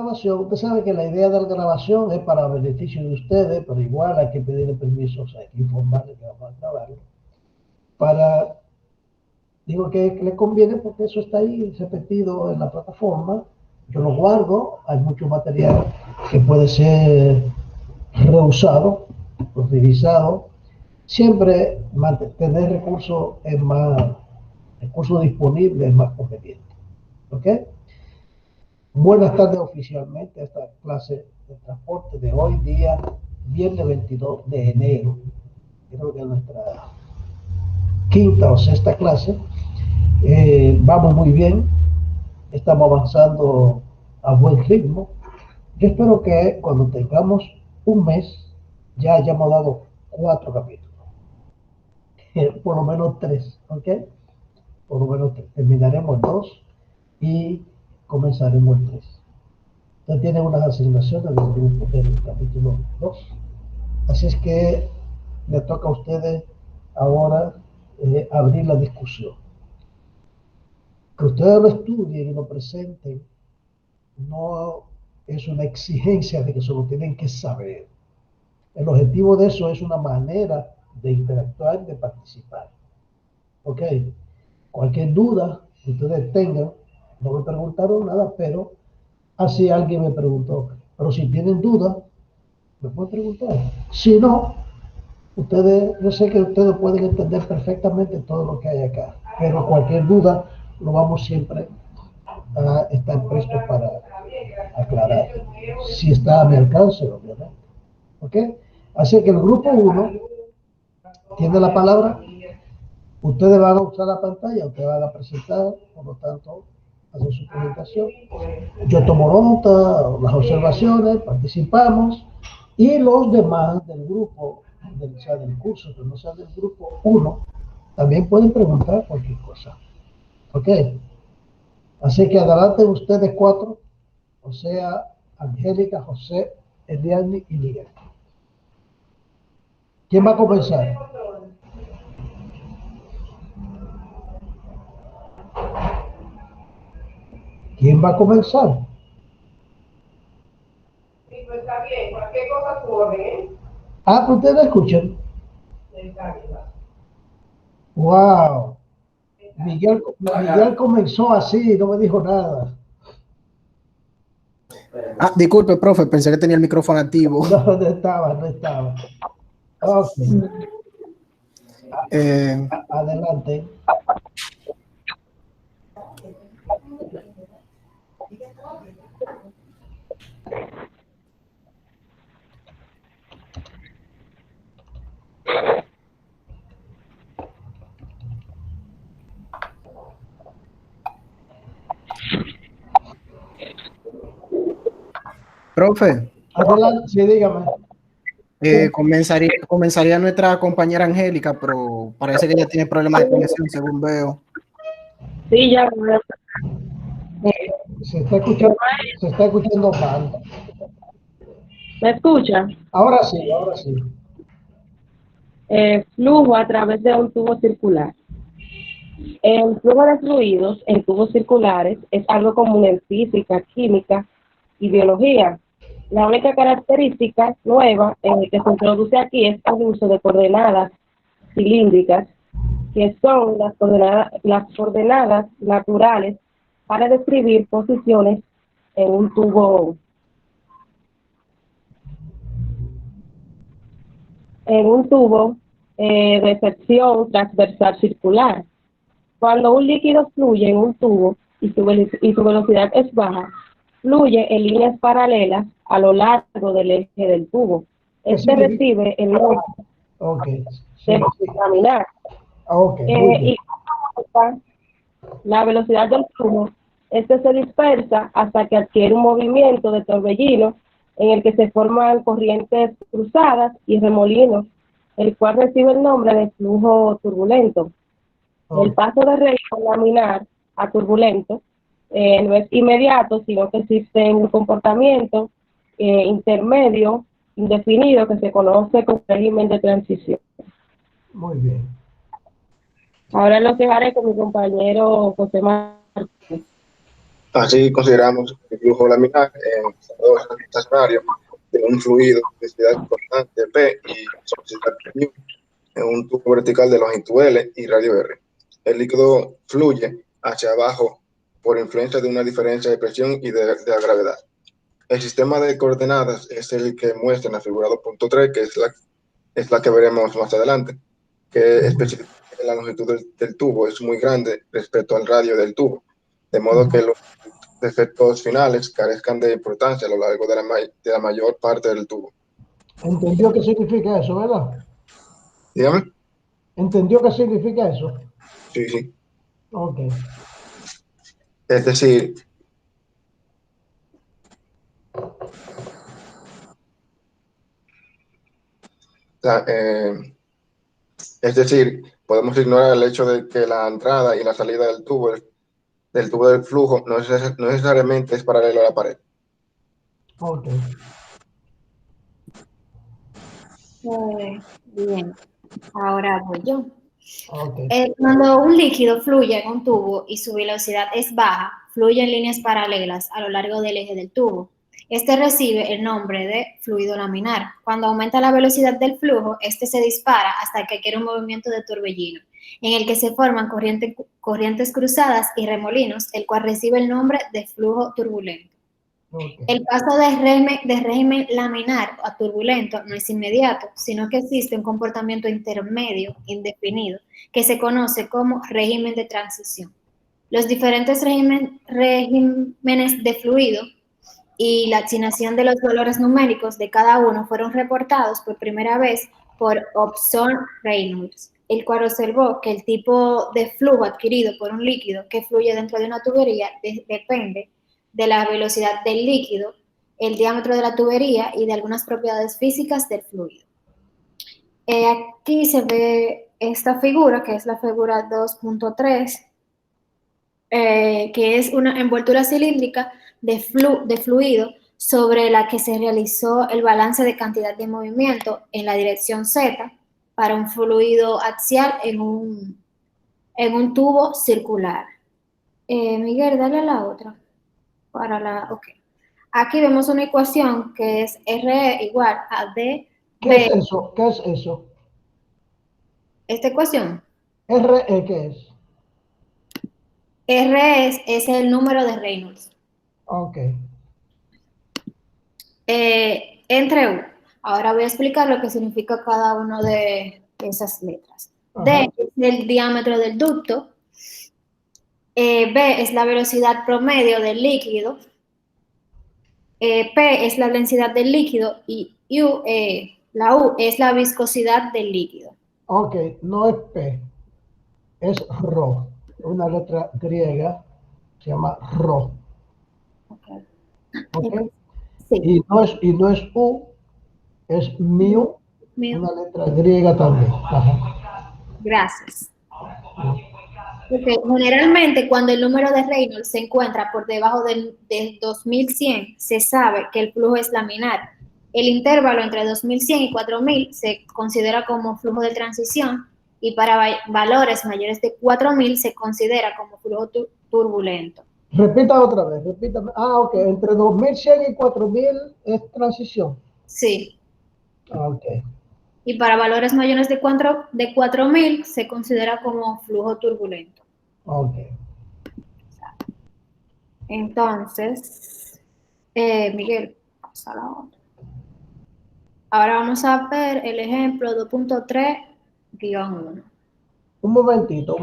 grabación, usted sabe que la idea de la grabación es para beneficio de ustedes, pero igual hay que pedirle permiso, o sea, hay que informarle que vamos a grabarlo. Digo que le conviene porque eso está ahí repetido en la plataforma. Yo lo guardo, hay mucho material que puede ser reusado, utilizado. Siempre tener recursos disponibles es más conveniente. ¿Ok? Buenas tardes oficialmente a esta clase de transporte de hoy día, viernes 22 de enero. Creo que es nuestra quinta o sexta clase. Vamos muy bien, estamos avanzando a buen ritmo. Yo espero que cuando tengamos un mes ya hayamos dado 4 capítulos, por lo menos 3, ¿ok? Por lo menos 3. Terminaremos 2 y comenzaremos el 3. Entonces tienen unas asignaciones del grupo del capítulo 2. Así es que le toca a ustedes ahora abrir la discusión. Que ustedes lo estudien y lo presenten no es una exigencia de que se lo tienen que saber. El objetivo de eso es una manera de interactuar, de participar. ¿Ok? Cualquier duda que ustedes tengan, no me preguntaron nada, pero así alguien me preguntó. Pero si tienen duda, me pueden preguntar. Si no, yo sé que ustedes pueden entender perfectamente todo lo que hay acá, pero cualquier duda lo vamos siempre a estar prestos para aclarar, si está a mi alcance, obviamente. ¿Ok? Así que el grupo 1 tiene la palabra, ustedes van a usar la pantalla, ustedes van a presentar, por lo tanto, hacer su presentación. Yo tomo nota, las observaciones, participamos, y los demás del grupo, del curso, que no sea del grupo 1, también pueden preguntar cualquier cosa. ¿Ok? Así que adelante ustedes 4, o sea, Angélica, José, Eliani y Miguel. ¿Quién va a comenzar? ¿Quién va a comenzar? Sí, pues está bien, cualquier cosa suben, ¿eh? Ah, pues ustedes escuchan. Está bien. Wow. Miguel comenzó así, no me dijo nada. Ah, disculpe, profe, pensé que tenía el micrófono activo. No estaba. Ok. Adelante. Profe, Adelante, sí, dígame. comenzaría nuestra compañera Angélica, pero parece que ella tiene problemas de conexión, según veo. Sí, ya. Se está escuchando mal. ¿Me escucha? Ahora sí, ahora sí. Flujo a través de un tubo circular. El flujo de fluidos en tubos circulares es algo común en física, química y biología. La única característica nueva que se introduce aquí es el uso de coordenadas cilíndricas, que son las coordenadas naturales para describir posiciones en un tubo de sección transversal circular. Cuando un líquido fluye en un tubo y su velocidad es baja, fluye en líneas paralelas a lo largo del eje del tubo. Este recibe el nombre de laminar. Y la velocidad del flujo, este se dispersa hasta que adquiere un movimiento de torbellino en el que se forman corrientes cruzadas y remolinos, el cual recibe el nombre de flujo turbulento. El paso de regla laminar a turbulento no es inmediato, sino que existe un comportamiento intermedio, indefinido, que se conoce como régimen de transición. Muy bien. Ahora lo dejaré con mi compañero José Martínez. Así consideramos el flujo laminar en estado estacionario de un fluido de densidad constante P y velocidad U en un tubo vertical de longitud L y radio R. El líquido fluye hacia abajo por influencia de una diferencia de presión y de la gravedad. El sistema de coordenadas es el que muestra en la figura 2.3, que es la que veremos más adelante, que especifica que la longitud del tubo es muy grande respecto al radio del tubo, de modo que los efectos finales carezcan de importancia a lo largo de la mayor parte del tubo. ¿Entendió qué significa eso, verdad? Dígame. ¿Entendió qué significa eso? Sí, sí. Ok. Es decir, la, podemos ignorar el hecho de que la entrada y la salida del tubo del flujo no necesariamente es paralelo a la pared. Ok. Bien, ahora voy yo. Ok. Cuando un líquido fluye en un tubo y su velocidad es baja, fluye en líneas paralelas a lo largo del eje del tubo. Este recibe el nombre de fluido laminar. Cuando aumenta la velocidad del flujo, este se dispara hasta que adquiere un movimiento de torbellino, en el que se forman corrientes cruzadas y remolinos, el cual recibe el nombre de flujo turbulento. Okay. El paso de régimen laminar a turbulento no es inmediato, sino que existe un comportamiento intermedio indefinido que se conoce como régimen de transición. Los diferentes regímenes de fluido y la asignación de los valores numéricos de cada uno fueron reportados por primera vez por Hobson-Reynolds, el cual observó que el tipo de flujo adquirido por un líquido que fluye dentro de una tubería depende de la velocidad del líquido, el diámetro de la tubería y de algunas propiedades físicas del fluido. Aquí se ve esta figura, que es la figura 2.3, que es una envoltura cilíndrica de fluido sobre la que se realizó el balance de cantidad de movimiento en la dirección Z para un fluido axial en un tubo circular. Miguel, dale a la otra. Ok. Aquí vemos una ecuación que es RE igual a D. ¿Qué es eso? ¿Qué es eso? Esta ecuación. RE, ¿qué es? R es el número de Reynolds. Ok. Entre U. Ahora voy a explicar lo que significa cada una de esas letras. Ajá. D es el diámetro del ducto. B es la velocidad promedio del líquido. P es la densidad del líquido y la U es la viscosidad del líquido. Ok, no es P, es Rho, una letra griega, se llama Rho. Okay. Okay. Sí. Y no es U, es mu, una letra griega también. Ajá. Gracias. Okay. Generalmente, cuando el número de Reynolds se encuentra por debajo de 2100, se sabe que el flujo es laminar. El intervalo entre 2100 y 4000 se considera como flujo de transición y para valores mayores de 4000 se considera como flujo turbulento. Repita otra vez, repítame. Ok, entre 2100 y 4000 es transición. Sí. Ok. Y para valores mayores de 4000 se considera como flujo turbulento. Ok. Entonces, Miguel, pasa la otra. Ahora vamos a ver el ejemplo 2.3-1. Un momentito.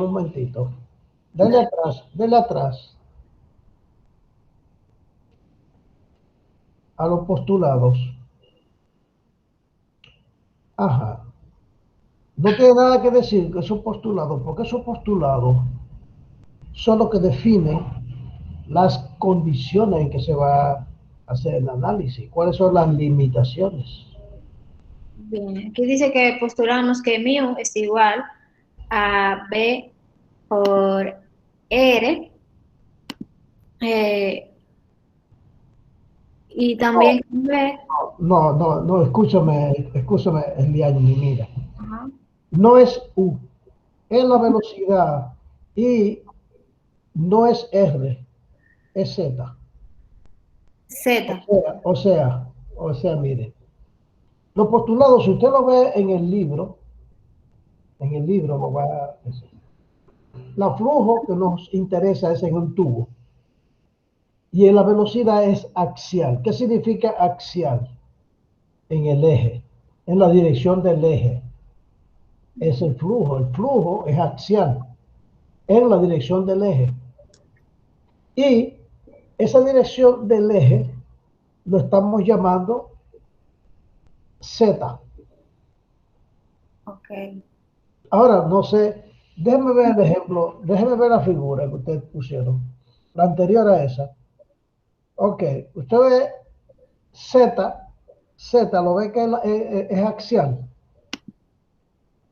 Dale atrás. A los postulados. Ajá. No tiene nada que decir que esos postulados, porque esos postulados son los que definen las condiciones en que se va a hacer el análisis, cuáles son las limitaciones. Bien, aquí dice que postulamos que mu es igual a B por R. Y también B. No, escúchame, Eliani, mira. Ajá. No es U, es la velocidad y no es R. es Z. Z. Mire, los postulados, si usted lo ve en el libro lo va a decir. La flujo que nos interesa es en un tubo. Y en la velocidad es axial. ¿Qué significa axial? En el eje, en la dirección del eje. Es el flujo. El flujo es axial en la dirección del eje. Y esa dirección del eje lo estamos llamando Z. Ok. Ahora, no sé, déjenme ver el ejemplo, déjenme ver la figura que ustedes pusieron, la anterior a esa. Ok, usted ve Z, lo ve que es axial.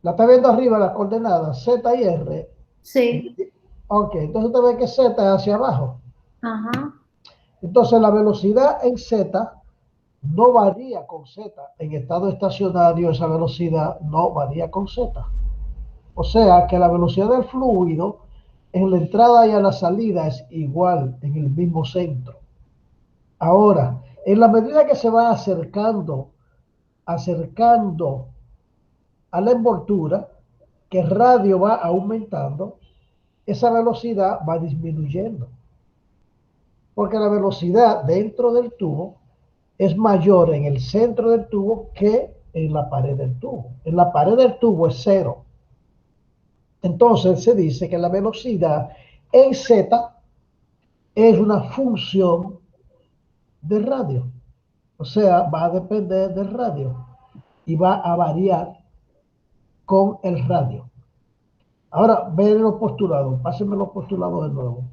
La está viendo arriba, las coordenadas, Z y R. Sí. Ok, entonces usted ve que Z es hacia abajo. Ajá. Entonces la velocidad en Z no varía con Z. En estado estacionario esa velocidad no varía con Z. O sea que la velocidad del fluido en la entrada y a la salida es igual en el mismo centro. Ahora, en la medida que se va acercando a la envoltura, que el radio va aumentando, esa velocidad va disminuyendo. Porque la velocidad dentro del tubo es mayor en el centro del tubo que en la pared del tubo. En la pared del tubo es cero. Entonces se dice que la velocidad en Z es una función del radio. O sea, va a depender del radio y va a variar con el radio. Ahora, ven los postulados. Pásenme los postulados de nuevo.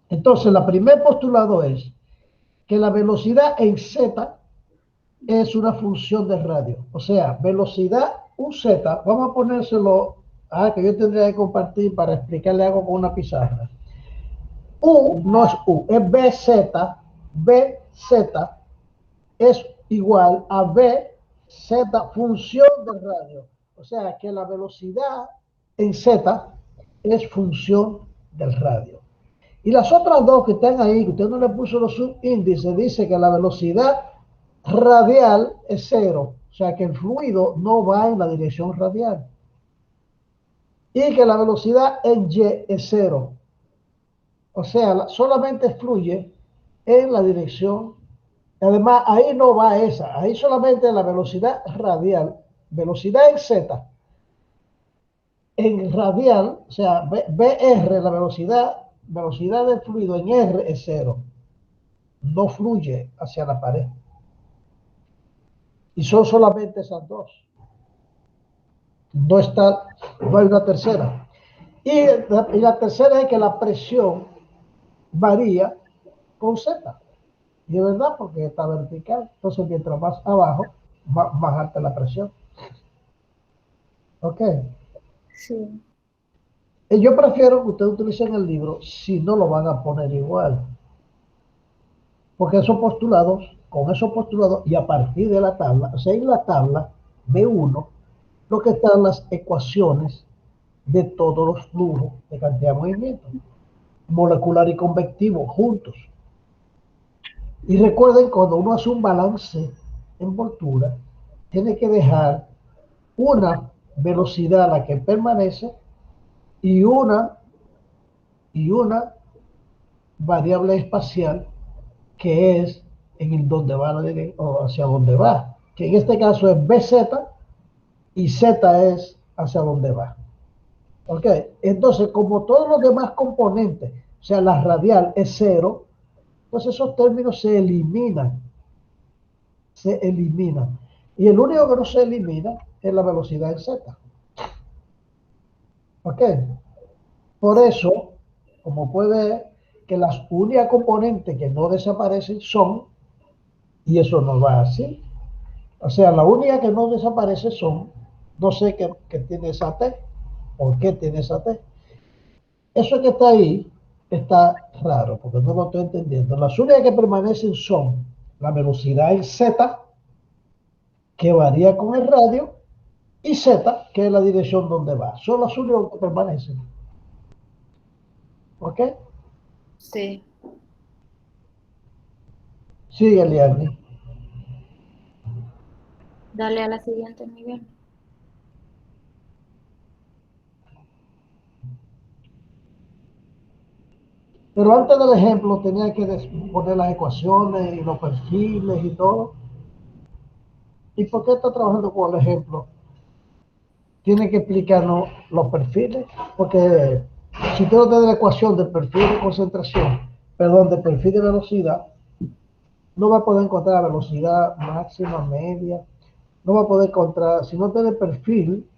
Entonces, el primer postulado es que la velocidad en Z es una función del radio. O sea, velocidad UZ, vamos a ponérselo, que yo tendría que compartir para explicarle algo con una pizarra. U no es U, es BZ. BZ es igual a BZ función del radio. O sea que la velocidad en Z es función del radio. Y las otras dos que están ahí, que usted no le puso los subíndices, dice que la velocidad radial es cero. O sea que el fluido no va en la dirección radial. Y que la velocidad en Y es cero. O sea, solamente fluye en la dirección. Además, ahí no va esa. Ahí solamente la velocidad radial. Velocidad en Z. En radial, o sea, BR, la velocidad del fluido en R es cero. No fluye hacia la pared. Y son solamente esas dos. No hay una tercera. Y la tercera es que la presión varía con Z. Y es verdad, porque está vertical. Entonces, mientras más abajo, más alta la presión. ¿Ok? Sí. Y yo prefiero que ustedes utilicen el libro si no lo van a poner igual. Porque con esos postulados, y a partir de la tabla, o sea, en la tabla B1, lo que están las ecuaciones de todos los flujos de cantidad de movimiento, molecular y convectivo, juntos. Y recuerden, cuando uno hace un balance en envoltura, tiene que dejar una velocidad a la que permanece y una variable espacial que es en el donde va o hacia dónde va, que en este caso es BZ y Z es hacia dónde va. ¿Ok? Entonces, como todos los demás componentes, o sea, la radial es cero, pues esos términos se eliminan. Y el único que no se elimina es la velocidad en Z. ¿Ok? Por eso, como puede ver, que las únicas componentes que no desaparecen son, y eso no va así. O sea, la única que no desaparece son, no sé qué tiene esa T, por qué tiene esa T. Eso que está ahí está raro, porque no lo estoy entendiendo. Las únicas que permanecen son la velocidad en Z, que varía con el radio, y Z, que es la dirección donde va. Son las únicas que permanecen. ¿Ok? Sí. Sigue, Eliani. Dale a la siguiente, Miguel. Pero antes del ejemplo tenía que poner las ecuaciones y los perfiles y todo. ¿Y por qué está trabajando con el ejemplo? Tiene que explicarnos los perfiles, porque si usted no tiene la ecuación del perfil de concentración, perdón, del perfil de velocidad, no va a poder encontrar la velocidad máxima, media, no va a poder encontrar, si no tiene el perfil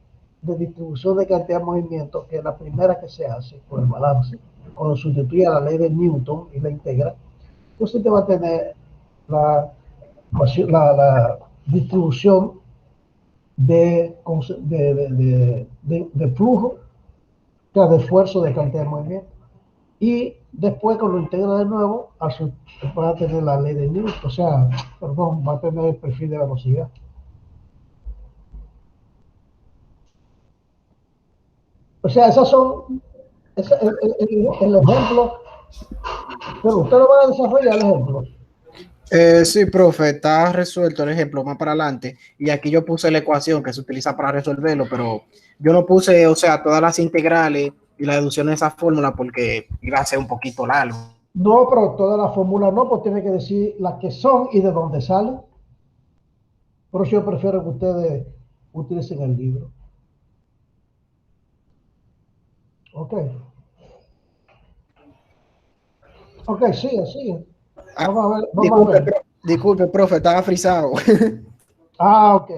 de distribución de cantidad de movimiento, que es la primera que se hace por el balance, cuando sustituye a la ley de Newton y la integra, entonces te va a tener la, la distribución de flujo, o sea, de esfuerzo de cantidad de movimiento. Y después, cuando lo integra de nuevo, va a tener la ley de Newton, o sea, perdón, va a tener el perfil de velocidad. O sea, esas son, el ejemplo, pero usted lo va a desarrollar el ejemplo. Sí, profe, está resuelto el ejemplo más para adelante. Y aquí yo puse la ecuación que se utiliza para resolverlo, pero yo no puse, o sea, todas las integrales y la deducción de esa fórmula porque iba a ser un poquito largo. No, pero toda la fórmula no, pues tiene que decir las que son y de dónde salen. Por eso yo prefiero que ustedes utilicen el libro. Ok. Ok, sigue, sigue. Ah, Vamos a ver, vamos a ver. disculpe, profe, estaba frisado. Ah, ok.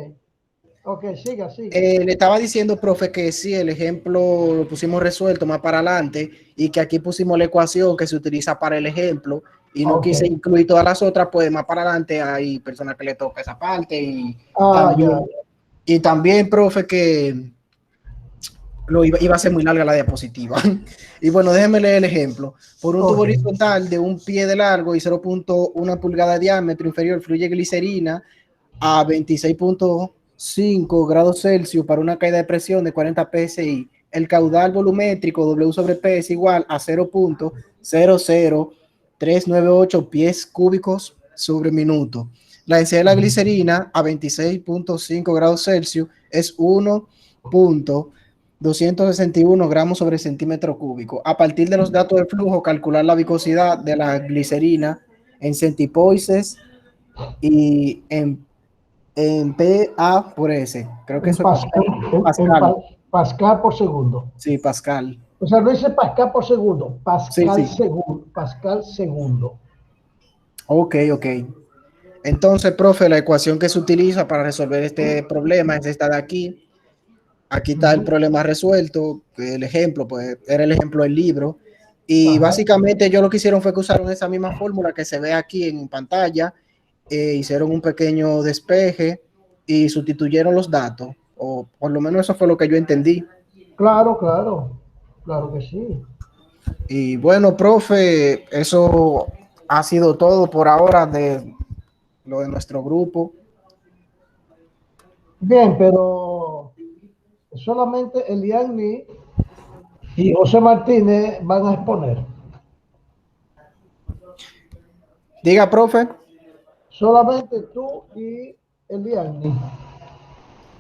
Ok, siga, siga. Le estaba diciendo, profe, que sí, el ejemplo lo pusimos resuelto más para adelante y que aquí pusimos la ecuación que se utiliza para el ejemplo y no Ok. quise incluir todas las otras, pues más para adelante hay personas que le toca esa parte Ah, ya. y también, profe, que iba a ser muy larga la diapositiva. Y bueno, déjenme leer el ejemplo. Por un tubo Ok. horizontal de un pie de largo y 0.1 pulgada de diámetro inferior fluye glicerina a 26.5 grados Celsius para una caída de presión de 40 psi. El caudal volumétrico W sobre P es igual a 0.00398 pies cúbicos sobre minuto. La densidad de la glicerina a 26.5 grados Celsius es 1.261 gramos sobre centímetro cúbico. A partir de los datos del flujo, calcular la viscosidad de la glicerina en centipoises y en PA por S. Creo que En eso es Pascal, Pascal. Pascal por segundo. Sí, Pascal. O sea, no dice Pascal por segundo, Sí, Pascal sí. segundo, Pascal segundo. Ok, ok. Entonces, profe, la ecuación que se utiliza para resolver este problema es esta de aquí. Aquí está el problema resuelto. El ejemplo, pues, era el ejemplo del libro. Y Ajá. básicamente ellos lo que hicieron fue que usaron esa misma fórmula que se ve aquí en pantalla. Hicieron un pequeño despeje y sustituyeron los datos. O por lo menos eso fue lo que yo entendí. Claro, claro. Claro que sí. Y bueno, profe, eso ha sido todo por ahora de lo de nuestro grupo. Bien, pero solamente Eliani y José Martínez van a exponer. Diga, profe. Solamente tú y Eliani.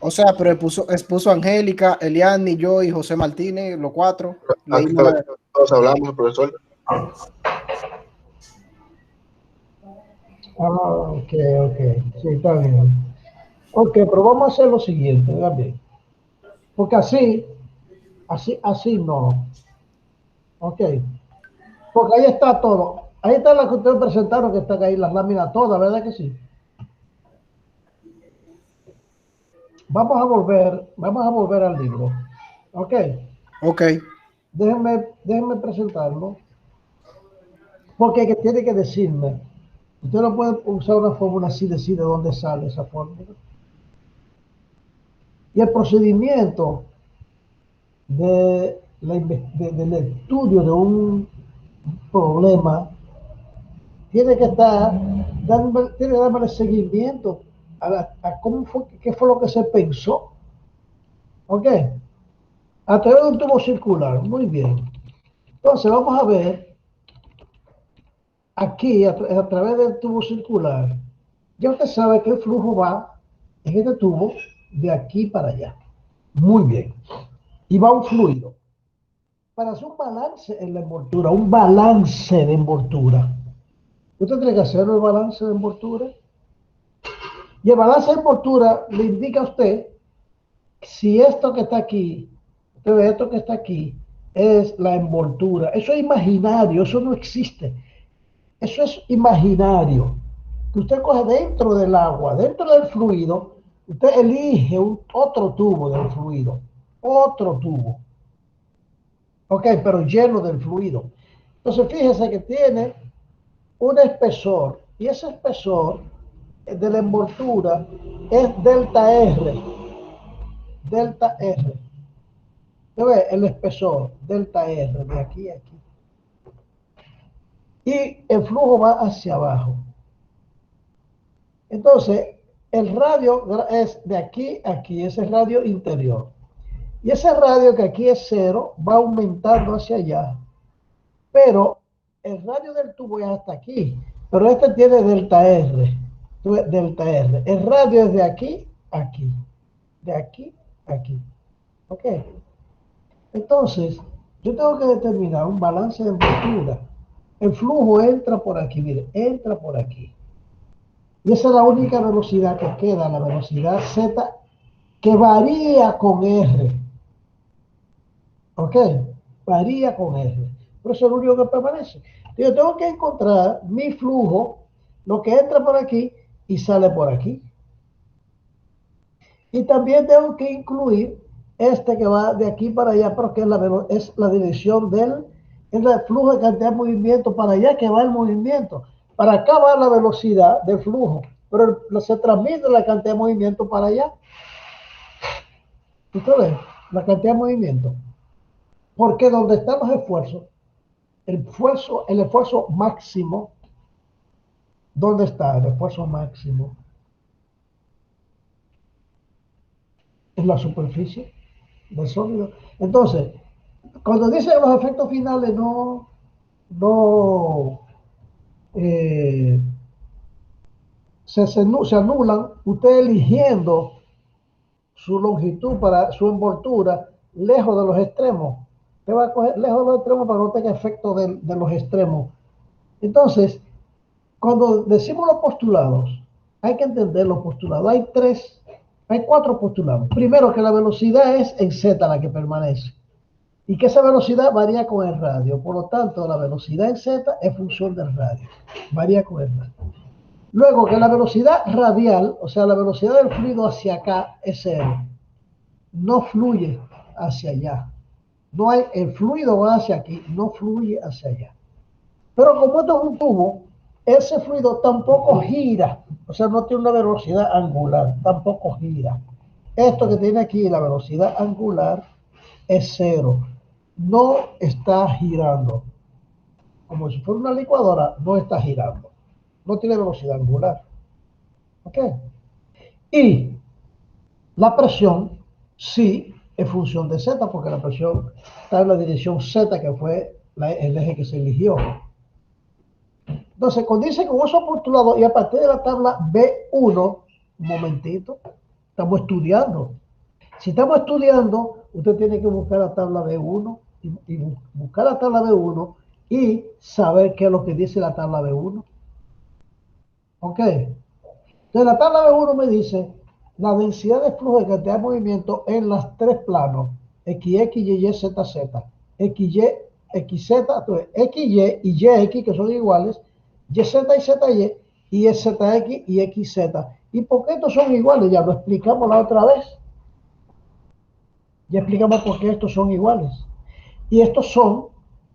O sea, pero expuso Angélica, Eliani, yo y José Martínez, los cuatro. Aquí Leímos la... todos hablamos, profesor. Ah, ok, ok. Sí, está bien. Ok, pero vamos a hacer lo siguiente, vean bien. Porque así no. Ok. Porque ahí está todo. Ahí está la que ustedes presentaron, que están ahí las láminas todas, ¿verdad que sí? Vamos a volver al libro. Ok. Ok, Déjenme presentarlo. Porque tiene que decirme. Usted no puede usar una fórmula así, decir de dónde sale esa fórmula. Y el procedimiento del estudio de un problema tiene que tiene que darme el seguimiento a cómo fue, qué fue lo que se pensó. ¿Ok? A través de un tubo circular. Muy bien. Entonces vamos a ver aquí, a través del tubo circular, ya usted sabe que el flujo va en este tubo de aquí para allá. Muy bien. Y va un fluido. Para hacer un balance en la envoltura, un balance de envoltura, usted tiene que hacer el balance de envoltura. Y el balance de envoltura le indica a usted si esto que está aquí, usted ve esto que está aquí, es la envoltura. Eso es imaginario, eso no existe. Eso es imaginario. Que usted coge dentro del agua, dentro del fluido, usted elige otro tubo del fluido, otro tubo. Ok, pero lleno del fluido. Entonces fíjese que tiene un espesor y ese espesor de la envoltura es delta R. Delta R. ¿Usted ve? El espesor, delta R, de aquí a aquí. Y el flujo va hacia abajo. Entonces, el radio es de aquí a aquí, ese radio interior. Y ese radio que aquí es 0 va aumentando hacia allá. Pero el radio del tubo es hasta aquí. Pero este tiene delta R. Delta R. El radio es de aquí a aquí. De aquí a aquí. ¿Ok? Entonces, yo tengo que determinar un balance de envoltura. El flujo entra por aquí, mire, entra por aquí. Y esa es la única velocidad que queda, la velocidad Z, que varía con R. ¿Ok? Varía con R. Pero eso es lo único que permanece. Yo tengo que encontrar mi flujo, lo que entra por aquí y sale por aquí. Y también tengo que incluir este que va de aquí para allá, pero que es la dirección del es el flujo de cantidad de movimiento para allá que va el movimiento. Para acá va la velocidad del flujo, pero se transmite la cantidad de movimiento para allá. ¿Usted ve? La cantidad de movimiento. Porque donde están los esfuerzos, el esfuerzo máximo, ¿dónde está el esfuerzo máximo? En la superficie del sólido. Entonces, cuando dice que los efectos finales se anulan, usted eligiendo su longitud para su envoltura lejos de los extremos. Usted va a coger lejos de los extremos para que no tenga efecto de los extremos. Entonces, cuando decimos los postulados, hay que entender los postulados. Hay 4 postulados. Primero, que la velocidad es en Z la que permanece. Y que esa velocidad varía con el radio. Por lo tanto, la velocidad en Z es función del radio. Varía con el radio. Luego, que la velocidad radial, o sea, la velocidad del fluido hacia acá es 0. No fluye hacia allá. No hay, el fluido va hacia aquí, no fluye hacia allá. Pero como esto es un tubo, ese fluido tampoco gira. O sea, no tiene una velocidad angular, tampoco gira. Esto que tiene aquí, la velocidad angular, es 0. No está girando. Como si fuera una licuadora, no está girando. No tiene velocidad angular. ¿Ok? Y la presión sí es función de Z, porque la presión está en la dirección Z, que fue el eje que se eligió. Entonces, cuando dice con esos postulados y a partir de la tabla B1, un momentito, estamos estudiando. Si estamos estudiando, usted tiene que buscar la tabla B1 y buscar la tabla B1 y saber qué es lo que dice la tabla B1. ¿Ok? Entonces, la tabla B1 me dice la densidad de flujo de cantidad de movimiento en los 3 planos, XX, YY, ZZ. XY, XZ, entonces XY y YX, que son iguales, YZ y ZY, y ZX y XZ. ¿Y por qué estos son iguales? Ya lo explicamos la otra vez. Ya explicamos por qué estos son iguales. Y estos son,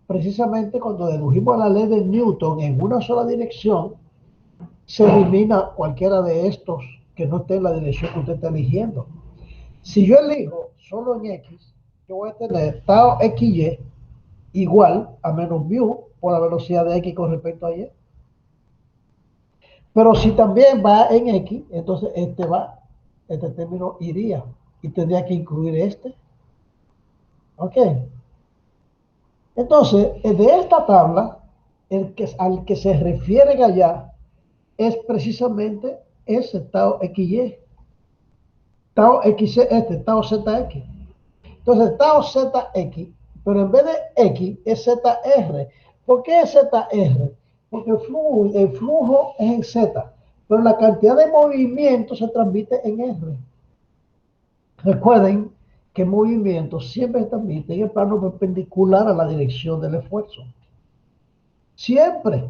precisamente cuando dedujimos la ley de Newton en una sola dirección, se elimina cualquiera de estos que no esté en la dirección que usted está eligiendo. Si yo elijo solo en X, yo voy a tener tau XY igual a menos mu por la velocidad de X con respecto a Y. Pero si también va en X, entonces este término iría y tendría que incluir este. ¿Ok? Entonces, de esta tabla, al que se refieren allá es precisamente ese Tau XY, Tau XC, Tau ZX. Entonces, Tau ZX, pero en vez de X es ZR. ¿Por qué es ZR? Porque el flujo es en Z, pero la cantidad de movimiento se transmite en R. Recuerden que movimiento siempre se transmite en el plano perpendicular a la dirección del esfuerzo. Siempre.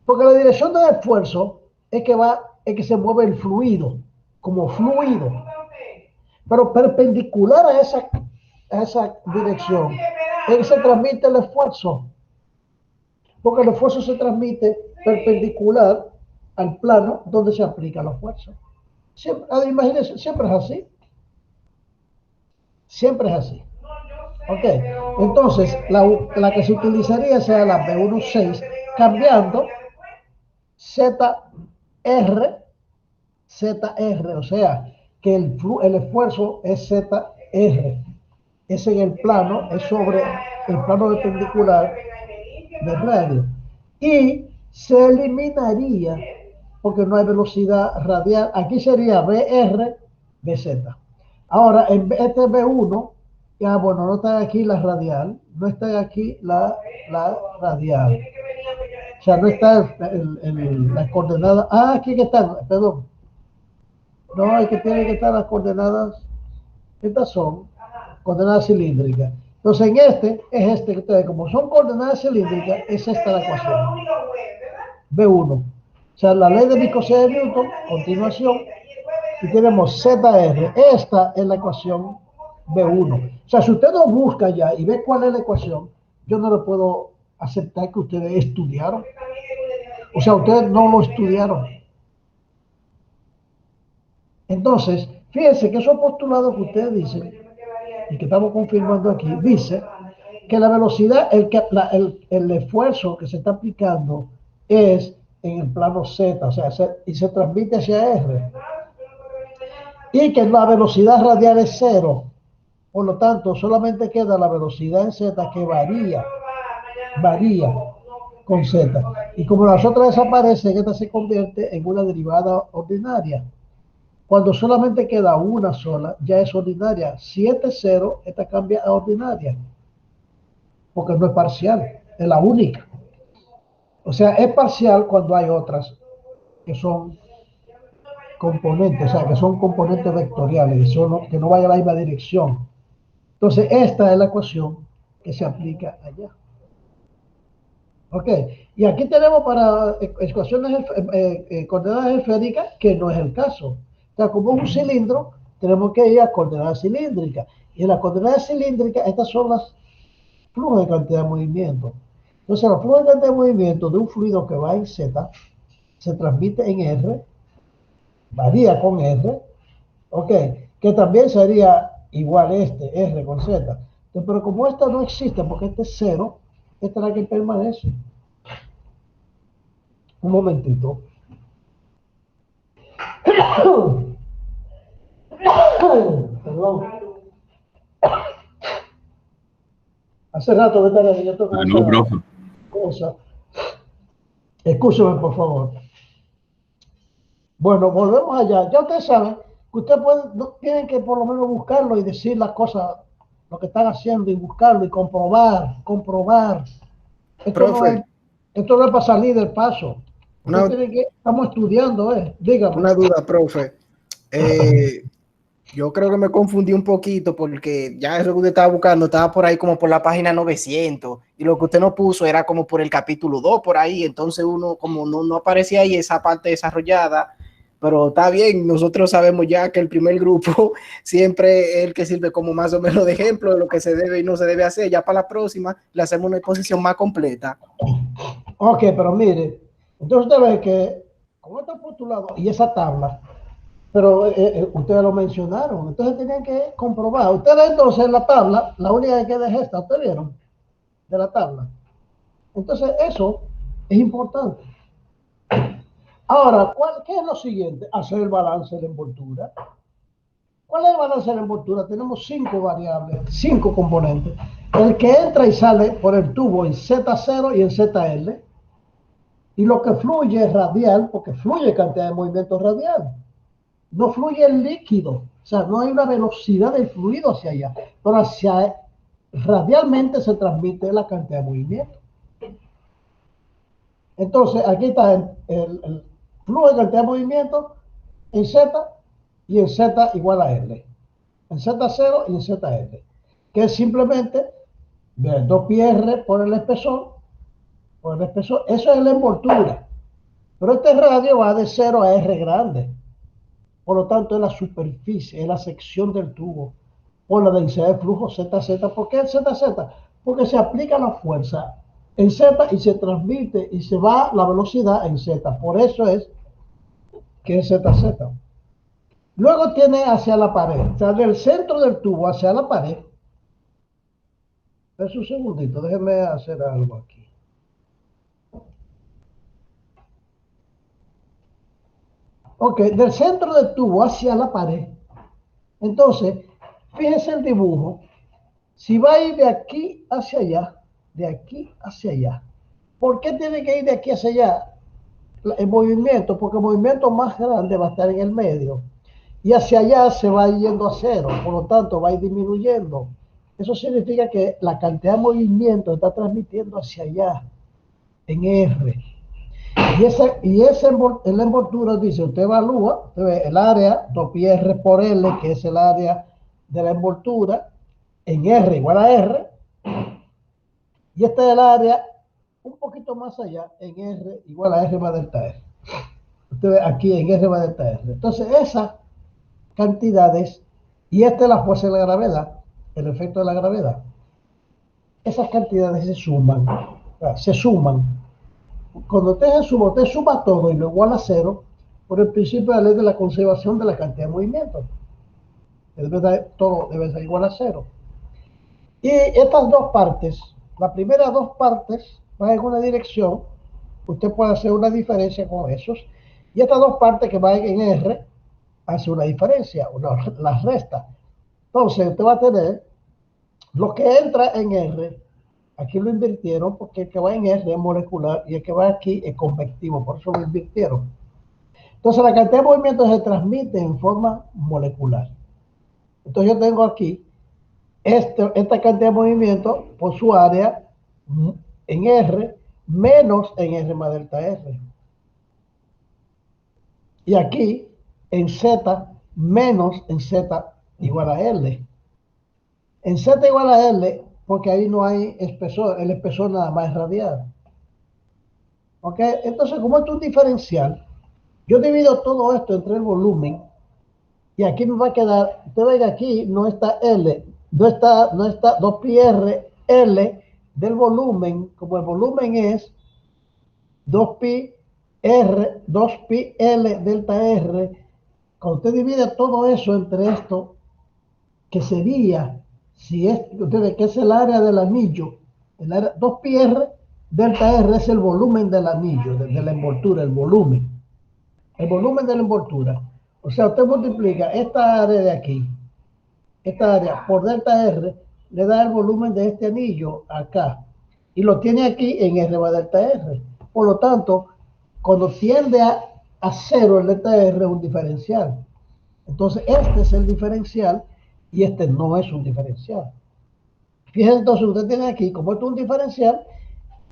Porque la dirección del esfuerzo es que se mueve el fluido, como fluido. Pero perpendicular a esa dirección es que se transmite el esfuerzo. Porque el esfuerzo se transmite perpendicular al plano donde se aplica la fuerza. Siempre, imagínense, siempre es así. Siempre es así. Ok, entonces la que se utilizaría sea la B16, cambiando ZR, o sea, que el esfuerzo es ZR. Es en el plano, es sobre el plano perpendicular del radio. Y se eliminaría, porque no hay velocidad radial, aquí sería BR, BZ. Ahora, en este B1, ya bueno, no está aquí la radial, no está aquí la radial. O sea, no está las coordenadas. Ah, aquí que están, perdón. No, es que tienen que estar las coordenadas. Estas son coordenadas cilíndricas. Entonces, en este que ustedes, como son coordenadas cilíndricas, es esta la ecuación. B1. O sea, la ley de viscosidad de Newton, continuación, y tenemos ZR. Esta es la ecuación B1. O sea, si usted no busca ya y ve cuál es la ecuación, yo no le puedo aceptar que ustedes estudiaron. O sea, ustedes no lo estudiaron. Entonces, fíjense que esos postulados que ustedes dicen, y que estamos confirmando aquí, dice que la velocidad, el esfuerzo que se está aplicando es en el plano Z, o sea, y se transmite hacia R. Y que la velocidad radial es 0. Por lo tanto, solamente queda la velocidad en Z que varía con Z. Y como las otras desaparecen, esta se convierte en una derivada ordinaria. Cuando solamente queda una sola, ya es ordinaria. Si este es 0, esta cambia a ordinaria. Porque no es parcial, es la única. O sea, es parcial cuando hay otras que son componentes, o sea, que son componentes vectoriales, que no vayan a la misma dirección. Entonces, esta es la ecuación que se aplica allá. Ok, y aquí tenemos para ecuaciones coordenadas esféricas, que no es el caso. O sea, como es un cilindro, tenemos que ir a coordenadas cilíndricas. Y en las coordenadas cilíndricas, estas son las flujos de cantidad de movimiento. Entonces, los flujos de cantidad de movimiento de un fluido que va en Z, se transmite en R, varía con R, ok, que también sería igual R con Z. Pero como esta no existe, porque este es 0, esta es la que permanece. Un momentito. Perdón. Hace rato que estaba yo toco cosa. Escúcheme, por favor. Bueno, volvemos allá. Ya ustedes saben que ustedes tienen que por lo menos buscarlo y decir las cosas, lo que están haciendo y buscarlo y comprobar. Esto no es para salir del paso. Estamos estudiando, dígame. Una duda, profe. Yo creo que me confundí un poquito porque ya eso que usted estaba buscando estaba por ahí como por la página 900 y lo que usted no puso era como por el capítulo 2 por ahí, entonces uno como no aparecía ahí esa parte desarrollada, pero está bien, nosotros sabemos ya que el primer grupo siempre es el que sirve como más o menos de ejemplo de lo que se debe y no se debe hacer. Ya para la próxima le hacemos una exposición más completa. Ok, pero mire, entonces usted ve que con este postulado y esa tabla, pero ustedes lo mencionaron, entonces tenían que comprobar. Ustedes entonces en la tabla, la única que queda es esta, ¿ustedes vieron? De la tabla. Entonces eso es importante. Ahora, ¿qué es lo siguiente? Hacer el balance de la envoltura. ¿Cuál es el balance de la envoltura? Tenemos 5 variables, 5 componentes. el que entra y sale por el tubo en Z0 y en ZL, y lo que fluye es radial, porque fluye cantidad de movimiento radial. No fluye el líquido, o sea, no hay una velocidad del fluido hacia allá, pero radialmente se transmite la cantidad de movimiento. Entonces, aquí está el flujo de cantidad de movimiento en Z y en Z igual a L. En Z0 y en ZL, que es simplemente 2πr por el espesor, eso es la envoltura. Pero este radio va de 0 a R grande. Por lo tanto, es la superficie, es la sección del tubo por la densidad de flujo ZZ. ¿Por qué ZZ? Porque se aplica la fuerza en Z y se transmite y se va la velocidad en Z. Por eso es que es ZZ. Luego tiene hacia la pared, o sea, del centro del tubo hacia la pared. Es un segundito, déjenme hacer algo aquí. Ok, del centro del tubo hacia la pared. Entonces, fíjense el dibujo. Si va a ir de aquí hacia allá, de aquí hacia allá. ¿Por qué tiene que ir de aquí hacia allá? El movimiento, porque el movimiento más grande va a estar en el medio. Y hacia allá se va yendo a cero, por lo tanto va a ir disminuyendo. Eso significa que la cantidad de movimiento está transmitiendo hacia allá, en R. Y esa en la envoltura dice, usted evalúa, usted ve el área 2πr por L, que es el área de la envoltura, en R igual a R, y este es el área un poquito más allá, en R igual a R más delta R. Usted ve aquí en R más delta R. Entonces esas cantidades, y esta es la fuerza de la gravedad, el efecto de la gravedad, esas cantidades se suman, Cuando usted suma todo y lo iguala a cero, por el principio de la ley de la conservación de la cantidad de movimiento. Todo debe ser igual a cero. Y estas dos partes, las primeras dos partes van en una dirección, usted puede hacer una diferencia con esos, y estas dos partes que van en R, hace una diferencia, las resta. Entonces usted va a tener lo que entra en R, aquí lo invirtieron porque el que va en R es molecular y el que va aquí es convectivo, por eso lo invirtieron. Entonces la cantidad de movimiento se transmite en forma molecular. Entonces yo tengo aquí esta cantidad de movimiento por su área en R menos en R más delta R. Y aquí en Z menos en Z igual a L. En Z igual a L porque ahí no hay espesor, el espesor nada más es radial. ¿Ok? Entonces, como esto es un diferencial, yo divido todo esto entre el volumen y aquí me va a quedar, usted ve que aquí no está L, no está 2πr L del volumen, como el volumen es 2πl delta R, cuando usted divide todo eso entre esto, que sería, si es, ustedes, que es el área del anillo, el área 2πr delta R es el volumen del anillo, de la envoltura, el volumen de la envoltura. O sea, usted multiplica esta área de aquí, esta área por delta R, le da el volumen de este anillo acá, y lo tiene aquí en R va delta R. Por lo tanto, cuando tiende a cero el delta R es un diferencial. Entonces, este es el diferencial y este no es un diferencial. Fíjense, entonces usted tiene aquí, como esto es un diferencial,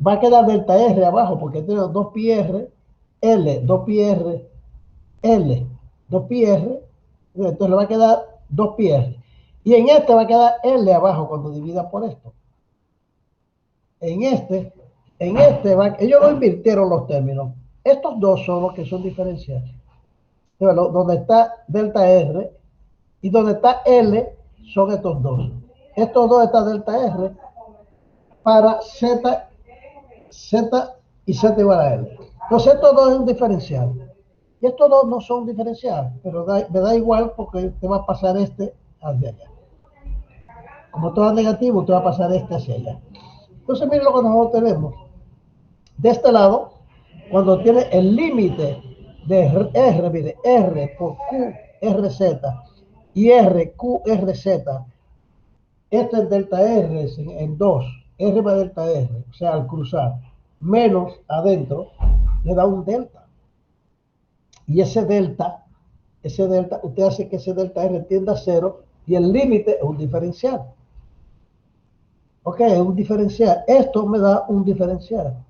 va a quedar delta R abajo, porque tiene 2πr, L, 2πr, L, 2πr, entonces le va a quedar 2πr. Y en este va a quedar L abajo cuando divida por esto. En este ellos no invirtieron los términos. Estos dos son los que son diferenciales. Donde está delta R y donde está L son estos dos. Estos dos están delta R para Z y Z igual a L. Entonces estos dos es un diferencial. Y estos dos no son diferenciales, pero me da igual porque te va a pasar este hacia allá. Como todo es negativo, te va a pasar este hacia allá. Entonces miren lo que nosotros tenemos. De este lado, cuando tiene el límite de R, mire, R por Q, RZ y R, Q, RZ, este delta R es en 2, R más delta R, o sea, al cruzar, menos adentro, le da un delta. Y ese delta, usted hace que ese delta R tienda a 0 y el límite es un diferencial. Ok, es un diferencial. Esto me da un diferencial,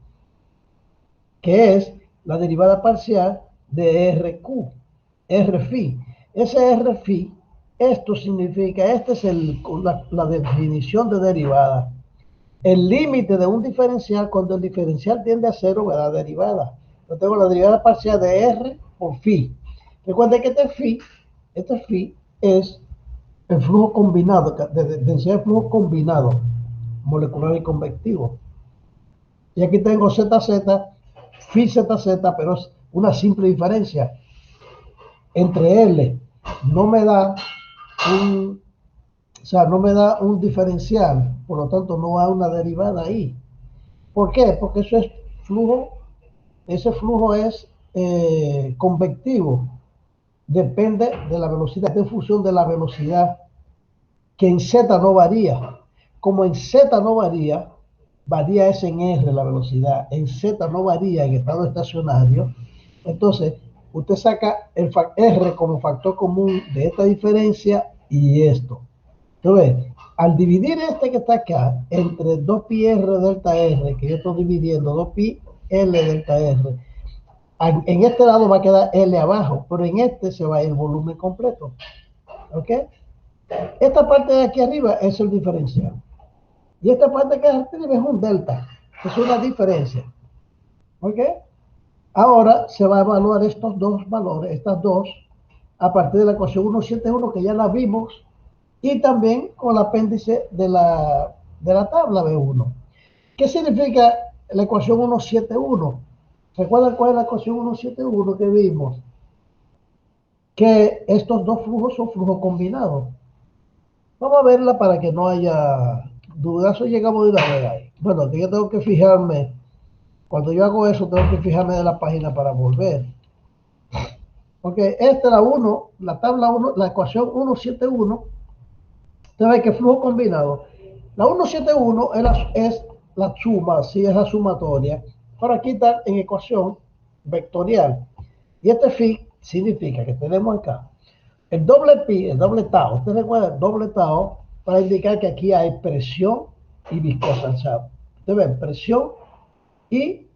que es la derivada parcial de RQ, R-phi. Ese R-phi, esto significa, esta es la definición de derivada. El límite de un diferencial, cuando el diferencial tiende a 0, me da derivada. Yo tengo la derivada parcial de R por phi. Recuerden que este phi es el flujo combinado, densidad de flujo combinado, molecular y convectivo. Y aquí tengo ZZ, phi ZZ, pero es una simple diferencia. Entre L no me da no me da un diferencial, por lo tanto no hay una derivada ahí. ¿Por qué? Porque eso es flujo, ese flujo es convectivo, depende de la velocidad, es en función de la velocidad, que en Z no varía. Como en Z no varía, varía es en R la velocidad, en Z no varía en estado estacionario, entonces usted saca el R como factor común de esta diferencia y esto. Entonces, al dividir este que está acá entre 2pi R delta R, que yo estoy dividiendo 2pi L delta R, en este lado va a quedar L abajo, pero en este se va el volumen completo. ¿Ok? Esta parte de aquí arriba es el diferencial. Y esta parte que arriba es un delta, es una diferencia. ¿Ok? Ahora se va a evaluar estos dos valores, estas dos, a partir de la ecuación 171 que ya la vimos, y también con el apéndice de la tabla B1. ¿Qué significa la ecuación 171? ¿Recuerdan cuál es la ecuación 171 que vimos? Que estos dos flujos son flujos combinados. Vamos a verla para que no haya dudas o llegamos de una vez ahí. Bueno, que yo tengo que fijarme, cuando yo hago eso, tengo que fijarme de la página para volver. Ok, esta es la 1, la tabla 1, la ecuación 171. Usted ve que flujo combinado. La 171 es la suma, sí es la sumatoria. Pero aquí está en ecuación vectorial. Y este phi significa que tenemos acá el doble pi, el doble tau. Usted recuerda el doble tau para indicar que aquí hay presión y viscosa. O sea, usted ve presión y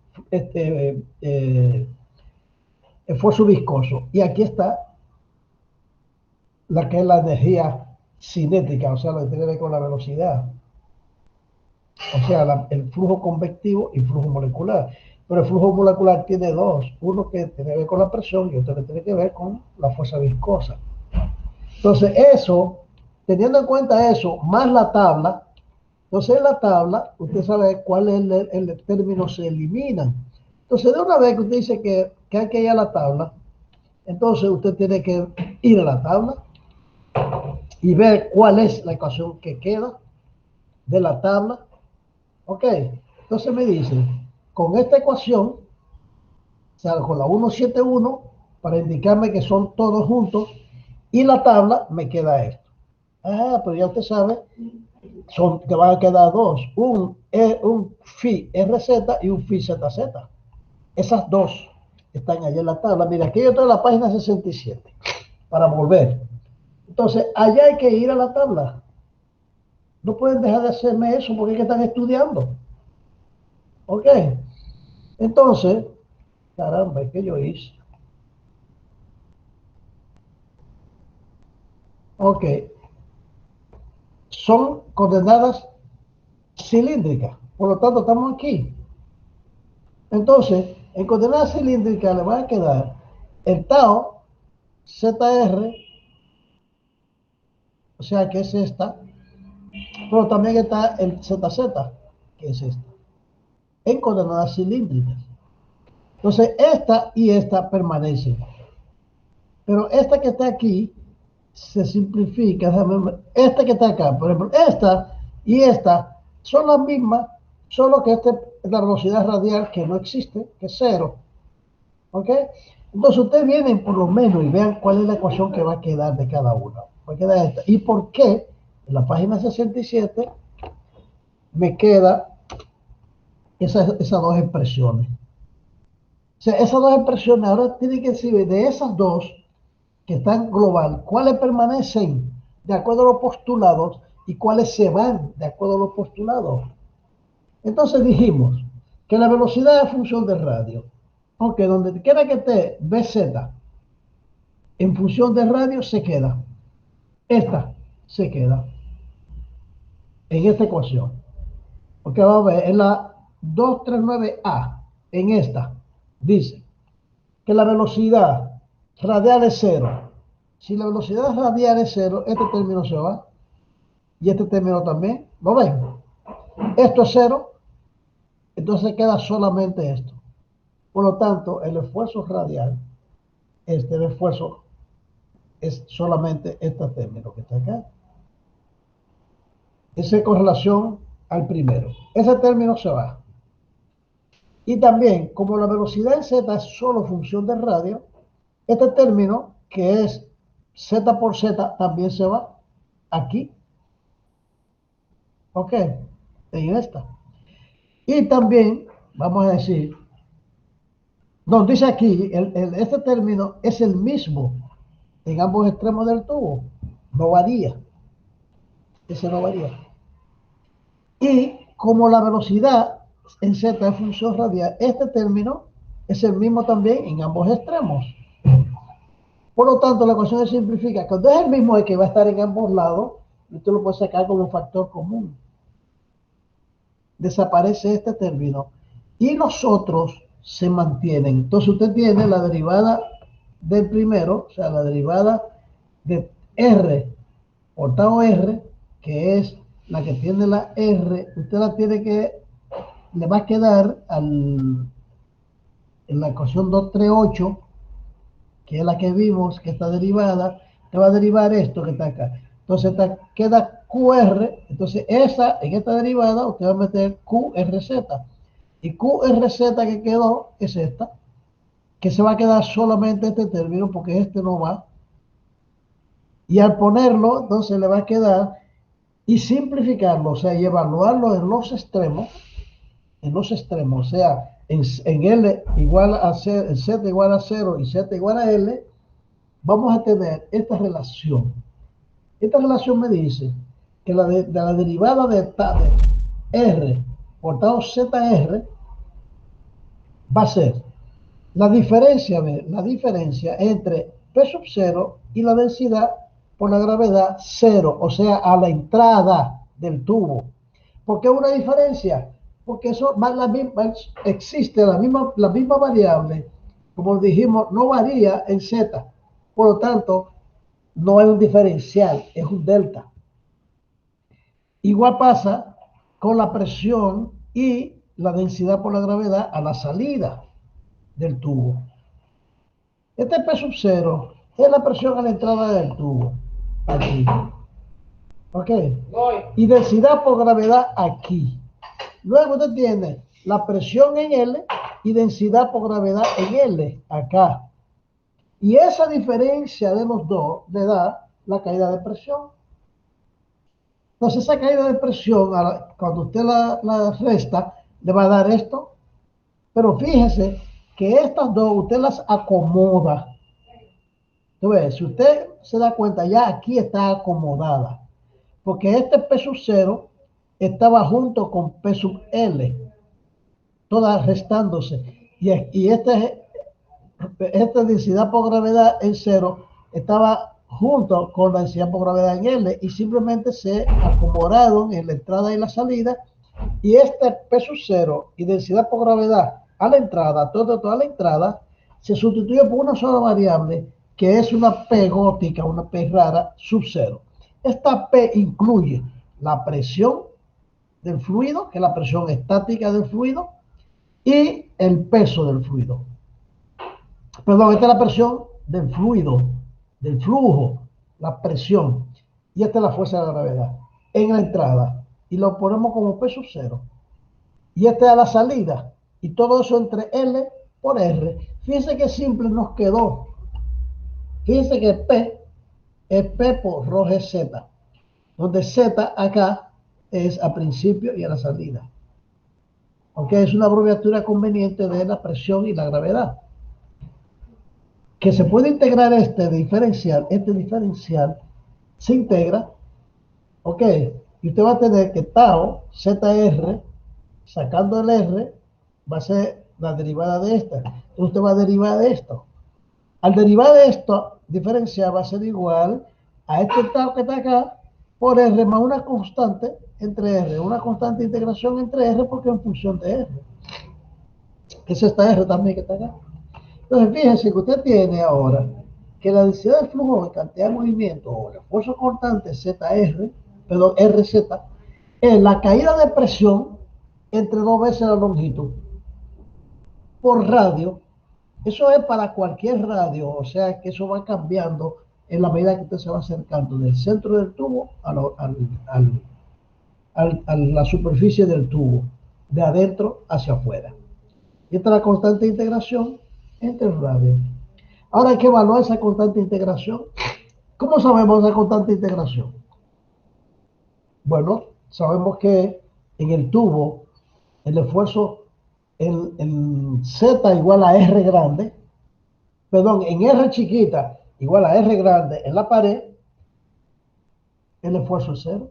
esfuerzo viscoso. Y aquí está la que es la energía cinética, o sea, lo que tiene que ver con la velocidad. O sea, el flujo convectivo y flujo molecular. Pero el flujo molecular tiene dos. Uno que tiene que ver con la presión y otro que tiene que ver con la fuerza viscosa. Entonces, eso, teniendo en cuenta eso, más la tabla, entonces en la tabla, usted sabe cuál es el término, se eliminan. Entonces, de una vez que usted dice que hay que ir a la tabla, entonces usted tiene que ir a la tabla y ver cuál es la ecuación que queda de la tabla. Ok, entonces me dice, con esta ecuación, o sea, con la 171, para indicarme que son todos juntos, y la tabla me queda esto. Ah, pero ya usted sabe, que van a quedar dos, un phi RZ y un phi ZZ. Esas dos están allá en la tabla. Mira, aquí yo estoy en la página 67, para volver. Entonces, allá hay que ir a la tabla. No pueden dejar de hacerme eso porque es que están estudiando. ¿Ok? Entonces, caramba, ¿qué yo hice? Ok. Son coordenadas cilíndricas. Por lo tanto, estamos aquí. Entonces, en coordenadas cilíndricas le va a quedar el tau ZR, o sea que es esta, pero también está el ZZ, que es esta, en coordenadas cilíndricas. Entonces, esta y esta permanecen. Pero esta que está aquí se simplifica. Esta que está acá, por ejemplo, esta y esta son las mismas, solo que esta es la velocidad radial que no existe, que es 0. ¿Ok? Entonces ustedes vienen por lo menos y vean cuál es la ecuación que va a quedar de cada una. Va a quedar esta. ¿Y por qué En la página 67 me queda esas dos expresiones. O sea, esas dos expresiones ahora tienen que decir de esas dos que están global, cuáles permanecen de acuerdo a los postulados y cuáles se van de acuerdo a los postulados. Entonces dijimos que la velocidad es función de radio. Aunque donde quiera que esté BZ en función de radio se queda. Esta se queda en esta ecuación. Porque vamos a ver, en la 239A, en esta, dice que la velocidad radial es cero. Si la velocidad radial es cero, este término se va. Y este término también. ¿Lo ven? Esto es cero. Entonces queda solamente esto. Por lo tanto, el esfuerzo radial, el esfuerzo es solamente este término que está acá. Ese con relación al primero. Ese término se va. Y también, como la velocidad en z es solo función de radio, este término, que es z por z, también se va aquí. Ok, en esta. Y también, vamos a decir, nos dice aquí, este término es el mismo en ambos extremos del tubo. No varía. Ese no varía. Y como la velocidad en z es función radial, este término es el mismo también en ambos extremos. Por lo tanto, la ecuación se simplifica. Cuando es el mismo que va a estar en ambos lados, usted lo puede sacar como un factor común. Desaparece este término y los otros se mantienen. Entonces usted tiene la derivada del primero, o sea, la derivada de R por tau R, que es la que tiene la R, usted la tiene que, le va a quedar en la ecuación 238, que es la que vimos, que está derivada, te va a derivar esto que está acá. Entonces queda QR, entonces en esta derivada usted va a meter QRZ. Y QRZ que quedó es esta, que se va a quedar solamente este término porque este no va. Y al ponerlo, entonces le va a quedar y simplificarlo, o sea, y evaluarlo en los extremos, o sea, en L igual a C, en Z igual a 0 y Z igual a L, vamos a tener esta relación. Esta relación me dice que la derivada de R por tau ZR va a ser la diferencia entre P sub 0 y la densidad por la gravedad 0, o sea, a la entrada del tubo. ¿Por qué una diferencia? Porque eso existe la misma variable, como dijimos, no varía en Z. Por lo tanto, no es un diferencial, es un delta. Igual pasa con la presión y la densidad por la gravedad a la salida del tubo. Este P sub 0 es la presión a la entrada del tubo. Aquí. ¿Ok? Y densidad por gravedad aquí. Luego usted tiene la presión en L y densidad por gravedad en L, acá. Y esa diferencia de los dos le da la caída de presión. Entonces esa caída de presión, cuando usted la resta, le va a dar esto. Pero fíjese que estas dos usted las acomoda. Entonces, si usted se da cuenta, ya aquí está acomodada. Porque este P sub 0 estaba junto con P sub L, todas restándose. Y esta densidad por gravedad en 0 estaba junto con la densidad por gravedad en L y simplemente se acomodaron en la entrada y la salida. Y este P sub 0 y densidad por gravedad a la entrada, toda la entrada, se sustituye por una sola variable que es una P gótica, una P rara, sub 0. Esta P incluye la presión del fluido, que es la presión estática del fluido, y el peso del fluido. Perdón, esta es la presión del fluido, del flujo, la presión. Y esta es la fuerza de la gravedad en la entrada. Y lo ponemos como P sub 0. Y esta es la salida. Y todo eso entre L por R. Fíjense que simple nos quedó. Fíjense que P es P por rho G Z. donde Z acá es al principio y a la salida. ¿Ok? Es una abreviatura conveniente de la presión y la gravedad. Que se puede integrar este diferencial se integra, ¿ok? Y usted va a tener que tau ZR, sacando el R, va a ser la derivada de esta. Entonces usted va a derivar de esto. Al derivar de esto, diferencial va a ser igual a este tau que está acá por R más una constante entre R, una constante de integración entre R porque es en función de R. Que es esta R también que está acá. Entonces fíjense que usted tiene ahora que la densidad de flujo de cantidad de movimiento o el esfuerzo constante ZR, perdón, RZ, es la caída de presión entre 2 veces la longitud por radio. Eso es para cualquier radio, o sea que eso va cambiando en la medida que usted se va acercando del centro del tubo a la superficie del tubo, de adentro hacia afuera. Y esta es la constante de integración entre el radio. Ahora hay que evaluar esa constante de integración. ¿Cómo sabemos esa constante de integración? Bueno, sabemos que en el tubo el esfuerzo, el Z igual a R grande, perdón, en R chiquita igual a R grande en la pared, el esfuerzo es 0.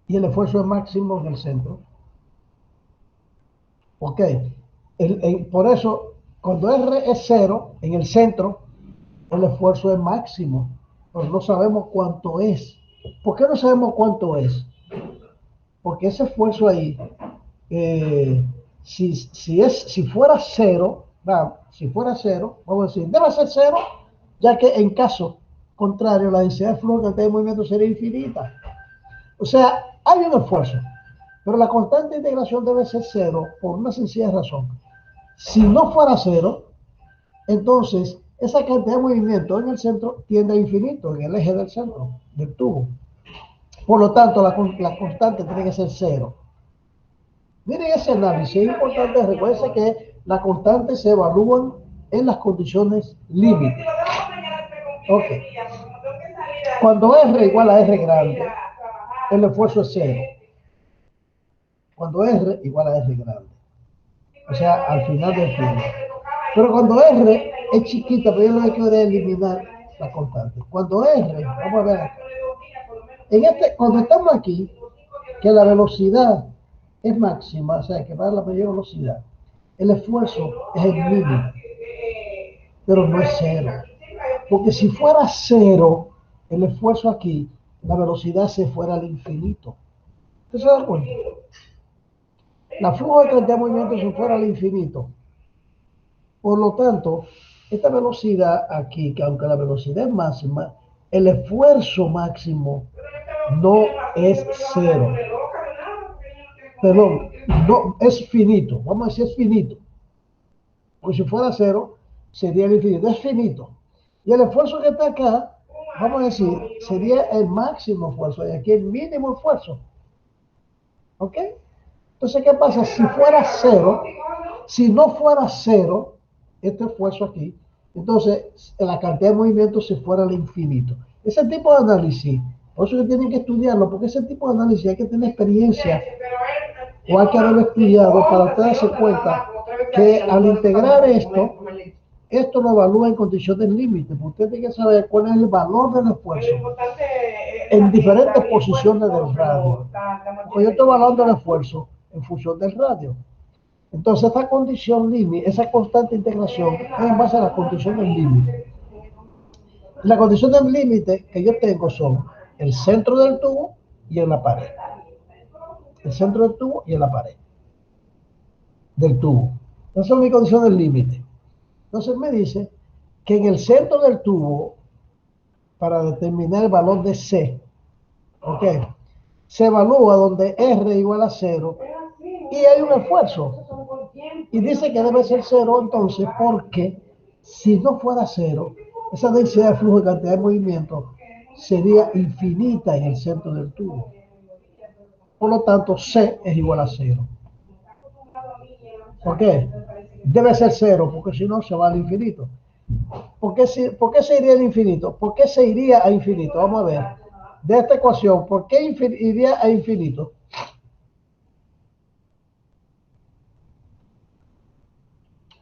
Y el esfuerzo es máximo en el centro. Ok, por eso, cuando R es 0 en el centro, el esfuerzo es máximo, pero no sabemos cuánto es. ¿Por qué no sabemos cuánto es? Porque ese esfuerzo ahí, si fuera 0, si fuera 0, vamos a decir, debe ser 0, ya que en caso contrario, la densidad de flujo de cantidad de movimiento sería infinita. O sea, hay un esfuerzo, pero la constante de integración debe ser 0 por una sencilla razón. Si no fuera 0, entonces esa cantidad de movimiento en el centro tiende a infinito, en el eje del centro, del tubo. Por lo tanto, la constante tiene que ser 0. Miren ese análisis, es importante, recuerden que las constantes se evalúan en las condiciones límite. Ok. Cuando R igual a R grande, el esfuerzo es 0. Cuando R igual a R grande. O sea, al final del flujo. Pero cuando R es chiquita, pero yo no quiero eliminar la constante. Cuando R, vamos a ver acá. Cuando estamos aquí, que la velocidad es máxima, o sea, que va a la mayor velocidad, el esfuerzo es el mínimo, pero no es 0. Porque si fuera 0, el esfuerzo aquí, la velocidad se fuera al infinito. ¿Usted se da cuenta? La flujo de cantidad de movimiento se fuera al infinito. Por lo tanto, esta velocidad aquí, que aunque la velocidad es máxima, el esfuerzo máximo no es 0. Perdón, no es finito. Vamos a decir es finito. Porque si fuera 0, sería el infinito. Es finito. Y el esfuerzo que está acá, vamos a decir, sería el máximo esfuerzo. Y aquí el mínimo esfuerzo. ¿Ok? Entonces, ¿qué pasa? Si fuera 0, si no fuera 0, este esfuerzo aquí, entonces la cantidad de movimiento se fuera al infinito. Ese tipo de análisis, por eso que tienen que estudiarlo, porque ese tipo de análisis hay que tener experiencia o hay que haberlo estudiado para usted darse cuenta que al integrar esto lo evalúa en condiciones límite, porque usted tiene que saber cuál es el valor del esfuerzo en diferentes posiciones del radio. Porque yo estoy evaluando el esfuerzo en función del radio. Entonces, esta condición límite, esa constante integración es en base a las condiciones límite. Las condiciones límite que yo tengo son el centro del tubo y en la pared. El centro del tubo y en la pared del tubo. Esas son mis condiciones límite. Entonces me dice que en el centro del tubo, para determinar el valor de C, ¿ok? Se evalúa donde R igual a 0 y hay un esfuerzo. Y dice que debe ser 0 entonces porque si no fuera 0, esa densidad de flujo de cantidad de movimiento sería infinita en el centro del tubo. Por lo tanto, C es igual a 0. ¿Por qué? Debe ser 0 porque si no se va al infinito. ¿Por qué se iría al infinito? ¿Por qué se iría a infinito? Vamos a ver. De esta ecuación, ¿por qué iría a infinito?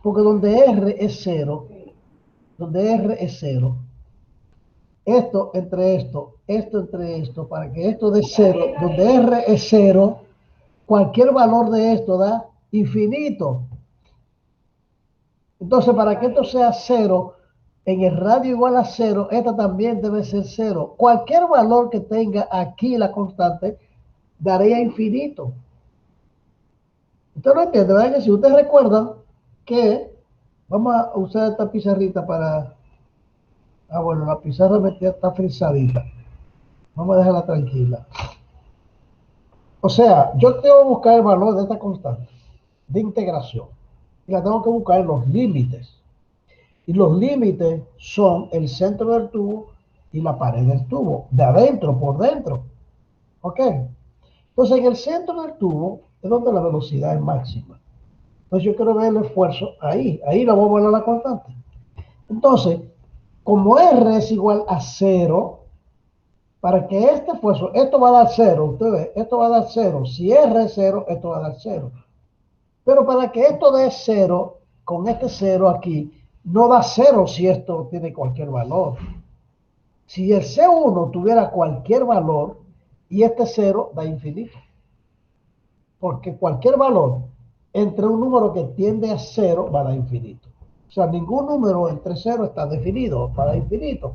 Porque donde R es 0, esto entre esto entre esto, para que esto dé 0, donde R es 0, cualquier valor de esto da infinito. Entonces, para que esto sea 0, en el radio igual a 0, esta también debe ser 0. Cualquier valor que tenga aquí la constante daría infinito. Usted no entiende, ¿verdad? Que si ustedes recuerdan que vamos a usar esta pizarrita para... Ah, bueno, la pizarra está frisadita. Vamos a dejarla tranquila. O sea, yo tengo que buscar el valor de esta constante de integración. Y la tengo que buscar en los límites. Y los límites son el centro del tubo y la pared del tubo, de adentro, por dentro. ¿Ok? Entonces, en el centro del tubo es donde la velocidad es máxima. Entonces, yo quiero ver el esfuerzo ahí. Ahí la voy a poner la constante. Entonces, como R es igual a 0, para que este esfuerzo, esto va a dar 0, usted ve, esto va a dar 0. Si R es 0, esto va a dar 0. Pero para que esto dé 0, con este 0 aquí, no da 0 si esto tiene cualquier valor. Si el C1 tuviera cualquier valor y este 0 da infinito. Porque cualquier valor entre un número que tiende a 0 va a dar infinito. O sea, ningún número entre 0 está definido, va a dar infinito.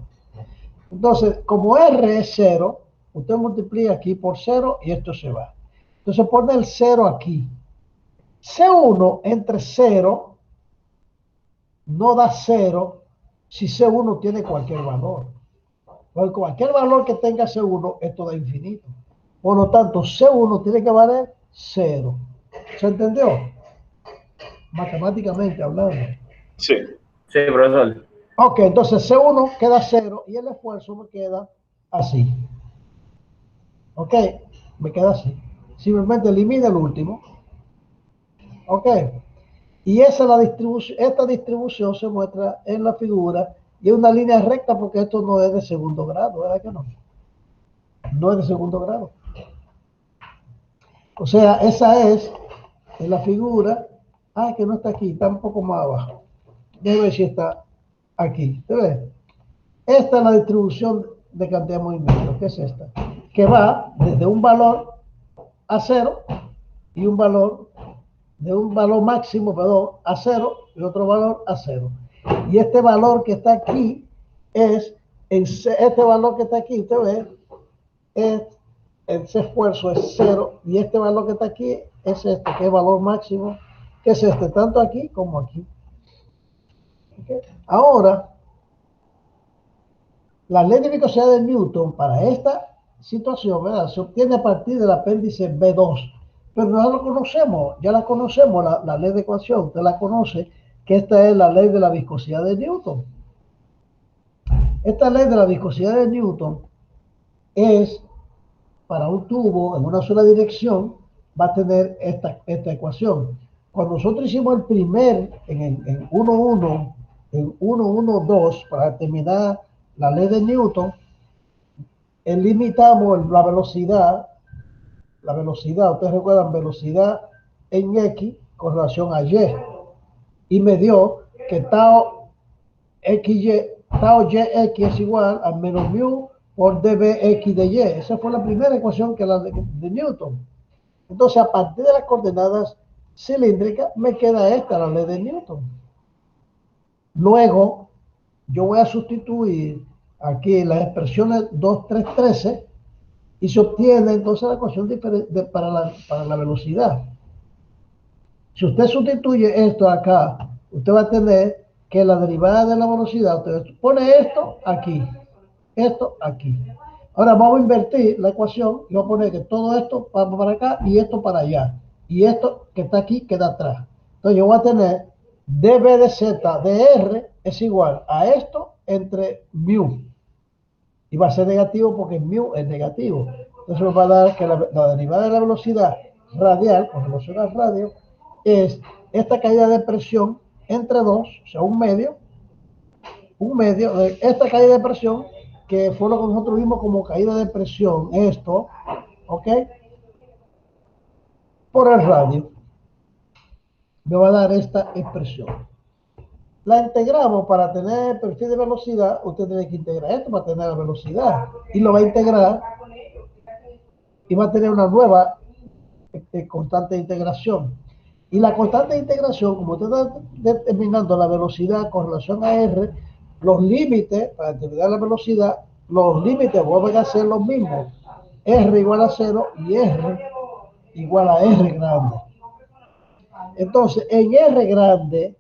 Entonces, como R es 0, usted multiplica aquí por 0 y esto se va. Entonces pone el 0 aquí. C1 entre 0 no da 0 si C1 tiene cualquier valor. Porque cualquier valor que tenga C1, esto da infinito. Por lo tanto, C1 tiene que valer 0. ¿Se entendió? Matemáticamente hablando. Sí. Sí, profesor. Ok, entonces C1 queda 0 y el esfuerzo me queda así. Ok, me queda así. Simplemente elimina el último. Ok. Y esa es la distribución. Esta distribución se muestra en la figura y es una línea recta porque esto no es de segundo grado, ¿verdad que no? No es de segundo grado. O sea, esa es en la figura. Ah, que no está aquí, está un poco más abajo. Déjame ver si está aquí. ¿Te ves? Esta es la distribución de cantidad de movimiento. ¿Qué es esta? Que va desde un valor a 0 y un valor de un valor máximo, perdón, a 0 y otro valor a 0. Y este valor que está aquí es, este valor que está aquí, usted ve, ese esfuerzo es 0 y este valor que está aquí es este, que es valor máximo, que es este, tanto aquí como aquí. ¿Okay? Ahora, la ley de viscosidad de Newton para esta situación, ¿verdad? Se obtiene a partir del apéndice B2. Pero no lo conocemos, ya la conocemos, la ley de ecuación, usted la conoce, que esta es la ley de la viscosidad de Newton. Esta ley de la viscosidad de Newton es para un tubo en una sola dirección, va a tener esta ecuación. Cuando nosotros hicimos el primer, en 1.1, en 1.1.2, para determinar la ley de Newton, limitamos la velocidad, ustedes recuerdan, velocidad en X con relación a y me dio que tau YX es igual a menos mu por dBx de Y. Esa fue la primera ecuación que la de Newton. Entonces, a partir de las coordenadas cilíndricas, me queda esta, la ley de Newton. Luego, yo voy a sustituir aquí las expresiones 2, 3, 13 y se obtiene entonces la ecuación para la velocidad. Si usted sustituye esto acá, usted va a tener que la derivada de la velocidad, usted pone esto aquí. Ahora vamos a invertir la ecuación y vamos a poner que todo esto va para acá y esto para allá. Y esto que está aquí queda atrás. Entonces yo voy a tener dB de z de r es igual a esto entre mu. Y va a ser negativo porque mu es negativo. Entonces nos va a dar que la derivada de la velocidad radial, con relación al radio, es esta caída de presión entre 2, o sea, un medio, un medio, esta caída de presión, que fue lo que nosotros vimos como caída de presión, esto, ¿ok? Por el radio, me va a dar esta expresión. La integramos para tener el perfil de velocidad, usted tiene que integrar esto para tener la velocidad, y lo va a integrar, y va a tener una nueva constante de integración. Y la constante de integración, como usted está determinando la velocidad con relación a R, los límites, para determinar la velocidad, los límites vuelven a ser los mismos. R igual a 0 y R igual a R grande. Entonces, en R grande,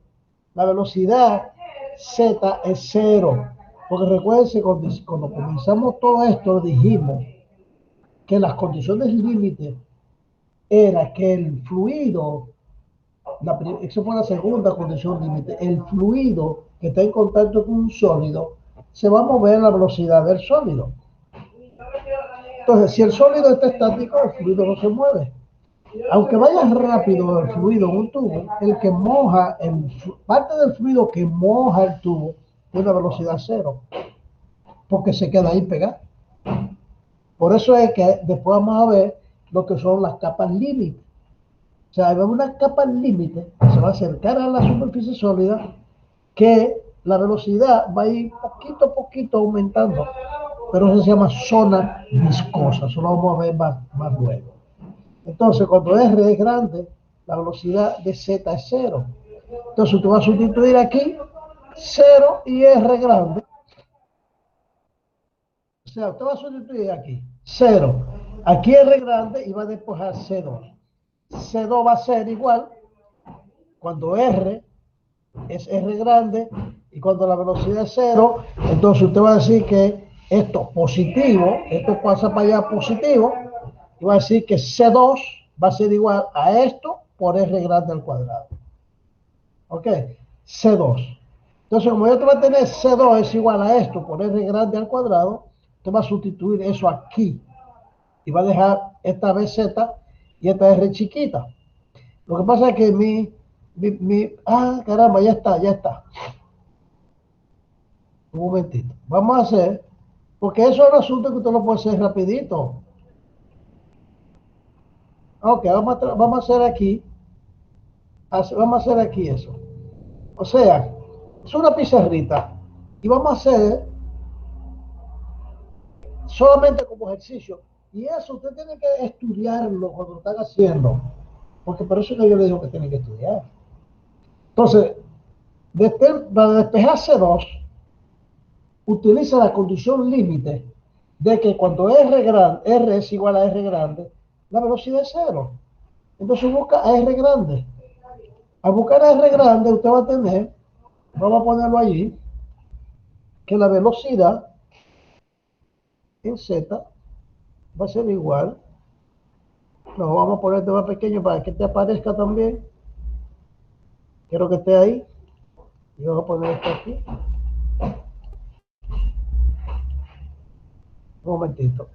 la velocidad Z es 0. Porque recuerden, cuando comenzamos todo esto, dijimos que las condiciones límite era que el fluido, esa fue la segunda condición límite, el fluido que está en contacto con un sólido se va a mover a la velocidad del sólido. Entonces, si el sólido está estático, el fluido no se mueve. Aunque vaya rápido el fluido en un tubo, el que moja, parte del fluido que moja el tubo tiene una velocidad 0, porque se queda ahí pegado. Por eso es que después vamos a ver lo que son las capas límite. O sea, hay una capa límite que se va a acercar a la superficie sólida, que la velocidad va a ir poquito a poquito aumentando, pero eso se llama zona viscosa. Eso lo vamos a ver más luego. Entonces, cuando R es grande, la velocidad de Z es 0. Entonces, usted va a sustituir aquí 0 y R grande. O sea, usted va a sustituir aquí 0. Aquí R grande y va a despejar C2. C2 va a ser igual cuando R es R grande y cuando la velocidad es 0, entonces usted va a decir que esto positivo, esto pasa para allá positivo, y va a decir que C2 va a ser igual a esto por R grande al cuadrado. ¿Ok? C2. Entonces, como yo va a tener C2 es igual a esto por R grande al cuadrado, usted va a sustituir eso aquí y va a dejar esta BZ y esta R chiquita. Lo que pasa es que caramba, ya está. Un momentito. Vamos a hacer, porque eso es un asunto que usted lo puede hacer rapidito. Ok, vamos a hacer aquí. Vamos a hacer aquí eso. O sea, es una pizarrita. Y vamos a hacer solamente como ejercicio. Y eso usted tiene que estudiarlo cuando lo están haciendo. Porque por eso que yo le digo que tiene que estudiar. Entonces, para despejar C2, utiliza la condición límite de que cuando R es igual a R grande, la velocidad es 0. Entonces busca a R grande. Al buscar a R grande, usted va a tener, vamos a ponerlo allí, que la velocidad en Z va a ser igual. No, vamos a ponerte más pequeño para que te aparezca también. Quiero que esté ahí. Y vamos a poner esto aquí. Un momentito.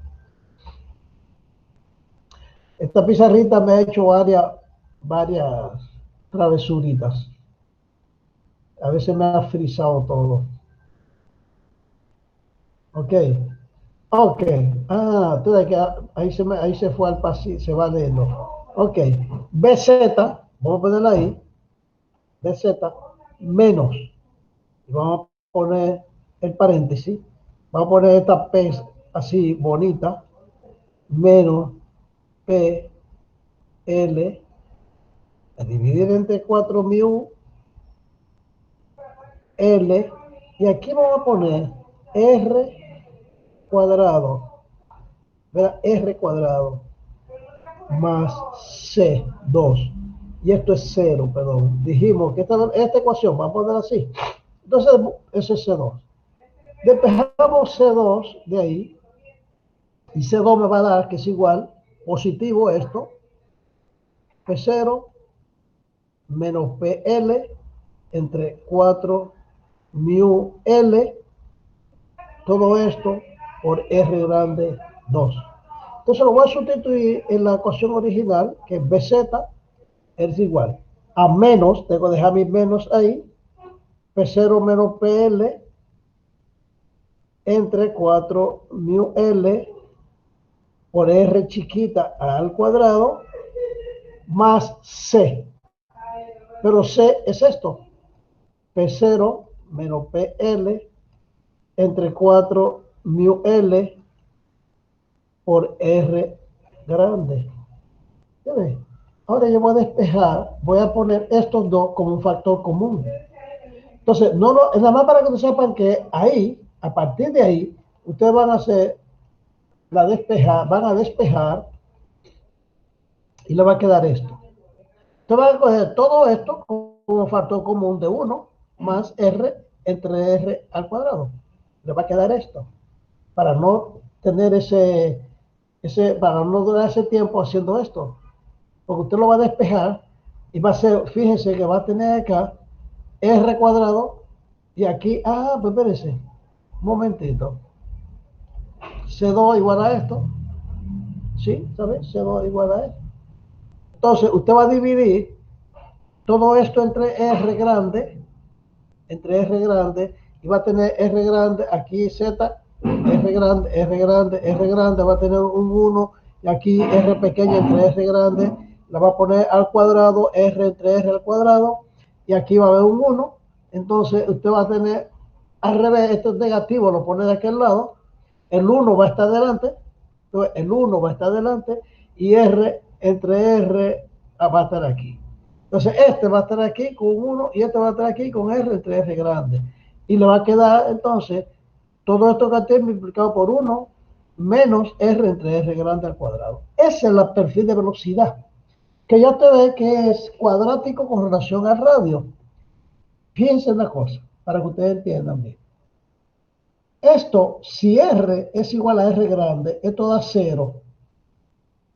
Esta pizarrita me ha hecho varias travesuritas. A veces me ha frisado todo. Ok. Ok. Ahí se fue al pasillo, se va leyendo. Ok. BZ, vamos a ponerla ahí. BZ menos. Y vamos a poner el paréntesis. Vamos a poner esta P así bonita. Menos P L a dividir entre 4 mu L, y aquí vamos a poner R cuadrado, ¿verdad? R cuadrado más C2, y esto es 0, perdón. Dijimos que esta ecuación, vamos a poner así. Entonces, eso es C2. Despejamos C2 de ahí, y C2 me va a dar que es igual, positivo esto, P0 menos PL entre 4 mu L, todo esto por R grande 2. Entonces lo voy a sustituir en la ecuación original, que es BZ es igual a menos, tengo que dejar mis menos ahí, P0 menos PL entre 4 mu L por R chiquita al cuadrado más C. Pero C es esto, P0 menos PL entre 4 mu L por R grande. ¿Ves? Ahora yo voy a despejar, voy a poner estos dos como un factor común. Entonces, es nada más para que ustedes sepan que ahí, a partir de ahí, ustedes van a hacer van a despejar y le va a quedar esto. Usted va a coger todo esto como factor común de 1 más R entre R al cuadrado. Le va a quedar esto. Para no tener para no durar ese tiempo haciendo esto. Porque usted lo va a despejar y va a ser, fíjense que va a tener acá R cuadrado y aquí, pues espérese, un momentito. C2 igual a esto. ¿Sí? ¿Sabes? C2 igual a esto. Entonces, usted va a dividir todo esto entre R grande, y va a tener R grande, aquí Z, R grande, va a tener un 1, y aquí R pequeña entre R grande, la va a poner al cuadrado, R entre R al cuadrado, y aquí va a haber un 1, entonces usted va a tener, al revés, esto es negativo, lo pone de aquel lado, el 1 va a estar delante, entonces el 1 va a estar delante, y R entre R va a estar aquí. Entonces este va a estar aquí con 1 y este va a estar aquí con R entre R grande. Y le va a quedar entonces todo esto que esté multiplicado por 1 menos R entre R grande al cuadrado. Ese es el perfil de velocidad, que ya te ve que es cuadrático con relación al radio. Fíjense una cosa, para que ustedes entiendan bien. Esto, si R es igual a R grande, esto da 0.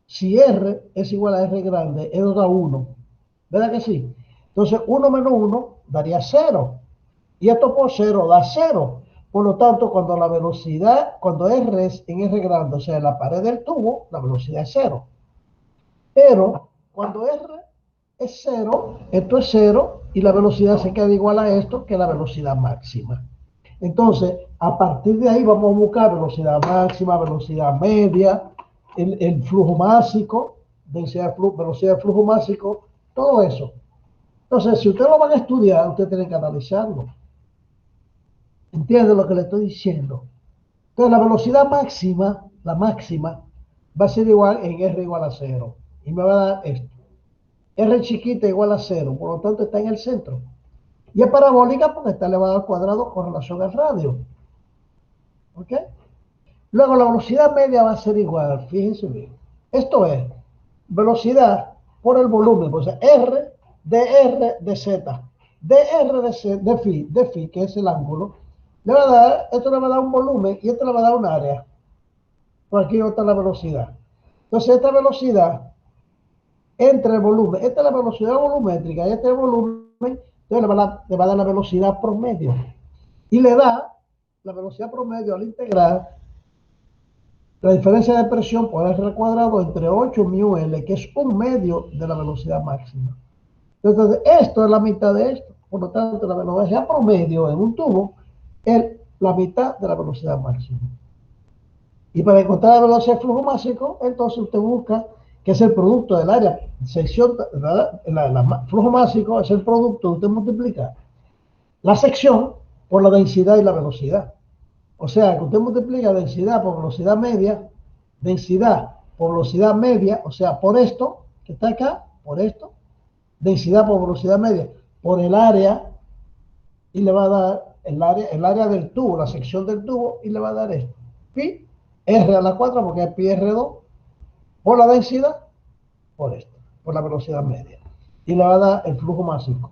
Si R es igual a R grande, esto da 1. ¿Verdad que sí? Entonces 1 menos 1 daría 0. Y esto por 0 da 0. Por lo tanto, cuando la velocidad, cuando R es en R grande, o sea, en la pared del tubo, la velocidad es 0. Pero cuando R es 0, esto es 0 y la velocidad se queda igual a esto, que es la velocidad máxima. Entonces, a partir de ahí vamos a buscar velocidad máxima, velocidad media, el flujo másico, velocidad de flujo másico, todo eso. Entonces, si ustedes lo van a estudiar, ustedes tienen que analizarlo. ¿Entienden lo que le estoy diciendo? Entonces, la velocidad máxima, la máxima, va a ser igual en R igual a 0. Y me va a dar esto. R chiquita igual a 0, por lo tanto está en el centro. Y es parabólica porque está elevada al cuadrado con relación al radio. ¿Ok? Luego la velocidad media va a ser igual, fíjense bien. Esto es velocidad por el volumen, o sea, R de Z, de phi, que es el ángulo, esto le va a dar un volumen y esto le va a dar un área. Por aquí no está la velocidad. Entonces esta velocidad entre el volumen, esta es la velocidad volumétrica y este es el volumen, entonces le va a dar la velocidad promedio. Y le da la velocidad promedio al integrar la diferencia de presión por R cuadrado entre 8 mu L, que es un medio de la velocidad máxima. Entonces, esto es la mitad de esto. Por lo tanto, la velocidad promedio en un tubo es la mitad de la velocidad máxima. Y para encontrar la velocidad de flujo másico, entonces usted busca que es el producto del área, sección, flujo másico es el producto, usted multiplica la sección por la densidad y la velocidad. O sea, que usted multiplica densidad por velocidad media, o sea, por esto, que está acá, por esto, densidad por velocidad media, por el área, y le va a dar el área del tubo, la sección del tubo, y le va a dar esto. Pi R a la 4, porque es pi R2, por la densidad, por esto, por la velocidad media. Y le va a dar el flujo másico.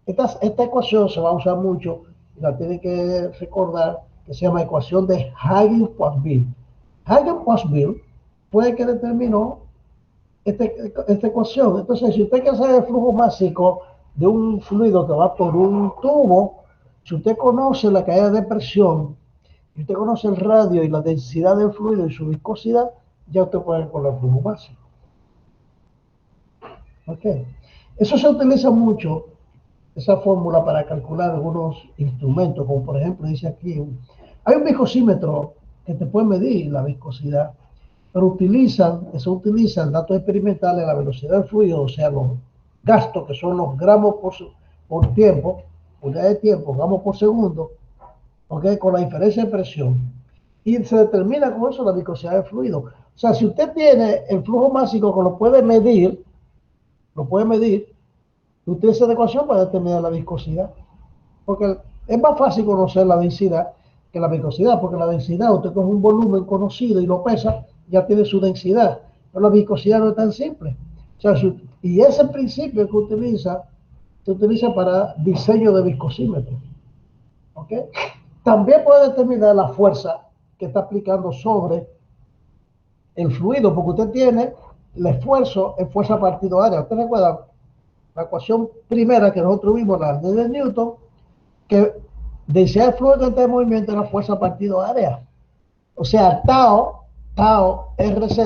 Esta ecuación se va a usar mucho, y la tiene que recordar, que se llama ecuación de Hagen-Poiseuille. Hagen-Poiseuille fue el que determinó esta ecuación. Entonces, si usted quiere saber el flujo másico de un fluido que va por un tubo, si usted conoce la caída de presión, si usted conoce el radio y la densidad del fluido y su viscosidad, ya usted puede calcular el flujo másico. ¿Ok? Eso se utiliza mucho, esa fórmula, para calcular algunos instrumentos, como por ejemplo dice aquí, Hay un viscosímetro que te puede medir la viscosidad, pero se utilizan datos experimentales de la velocidad del fluido, o sea, los gastos, que son los gramos por tiempo, unidad de tiempo, gramos por segundo, ¿ok? Con la diferencia de presión. Y se determina con eso la viscosidad del fluido. O sea, si usted tiene el flujo máximo que lo puede medir, utiliza esa ecuación para determinar la viscosidad. Porque es más fácil conocer la densidad que la viscosidad, porque la densidad, usted coge un volumen conocido y lo pesa, ya tiene su densidad. Pero la viscosidad no es tan simple. O sea, y ese principio que se utiliza para diseño de viscosímetro. ¿Ok? También puede determinar la fuerza que está aplicando sobre el fluido, porque usted tiene el esfuerzo en fuerza partido área. ¿Usted recuerda la ecuación primera que nosotros vimos, la ley de Newton, que densidad de fluido en este movimiento es la fuerza partido área? O sea, tau RZ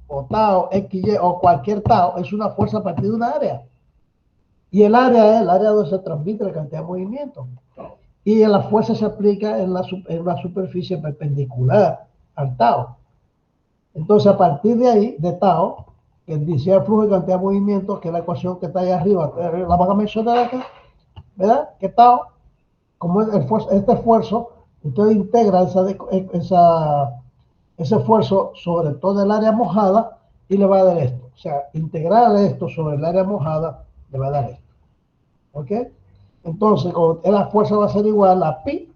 o tau XY o cualquier tau es una fuerza partido de una área. Y el área es el área donde se transmite la cantidad de movimiento. Y la fuerza se aplica en la superficie perpendicular al tau. Entonces, a partir de ahí, de tau, que dice el flujo de cantidad de movimiento, que es la ecuación que está ahí arriba, la van a mencionar acá, ¿verdad? Que tau, como este esfuerzo, usted integra ese esfuerzo sobre todo el área mojada y le va a dar esto. O sea, integrar esto sobre el área mojada le va a dar esto. ¿Ok? Entonces, la fuerza va a ser igual a pi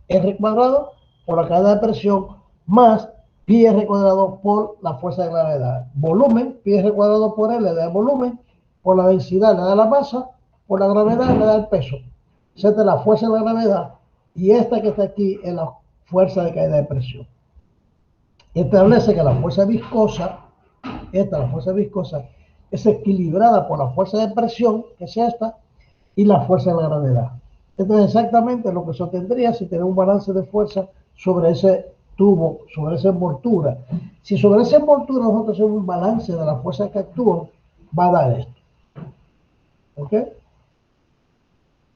r cuadrado por la cadena de presión más pi r cuadrado por la fuerza de gravedad. Volumen, pi r cuadrado por L le da el volumen, por la densidad le da la masa, por la gravedad le da el peso. Esa es la fuerza de la gravedad y esta que está aquí es la fuerza de caída de presión. Establece que la fuerza viscosa, es equilibrada por la fuerza de presión, que es esta, y la fuerza de la gravedad. Esto es exactamente lo que se obtendría si tenemos un balance de fuerza sobre ese tubo, sobre esa envoltura. Si sobre esa envoltura nosotros hacemos un balance de la fuerza que actúa, va a dar esto. ¿Ok?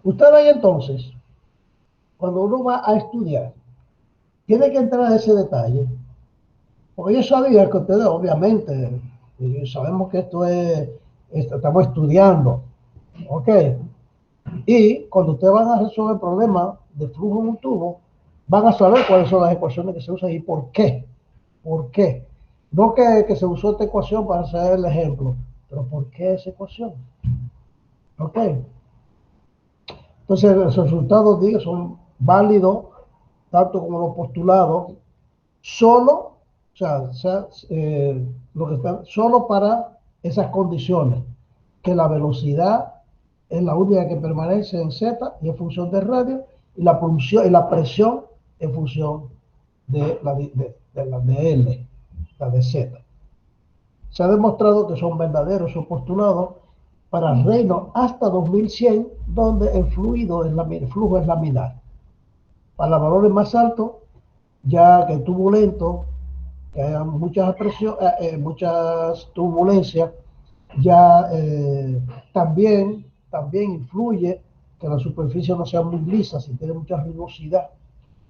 Usted ve entonces, cuando uno va a estudiar, tiene que entrar a ese detalle. Porque yo sabía que ustedes, obviamente, sabemos que estamos estudiando. ¿Ok? Y cuando ustedes van a resolver el problema de flujo en un tubo, van a saber cuáles son las ecuaciones que se usan y por qué. ¿Por qué? No que se usó esta ecuación para hacer el ejemplo, pero ¿por qué esa ecuación? ¿Ok? Entonces los resultados son válidos, tanto como los postulados, solo, lo que está, solo para esas condiciones, que la velocidad es la única que permanece en Z y en función del radio, y la presión en función de la de L, la de Z. Se ha demostrado que son verdaderos, son postulados para reinos hasta 2100, donde el flujo es laminar. Para los valores más altos, ya que turbulento, que haya muchas turbulencias, ya también influye que la superficie no sea muy lisa, si tiene mucha rugosidad,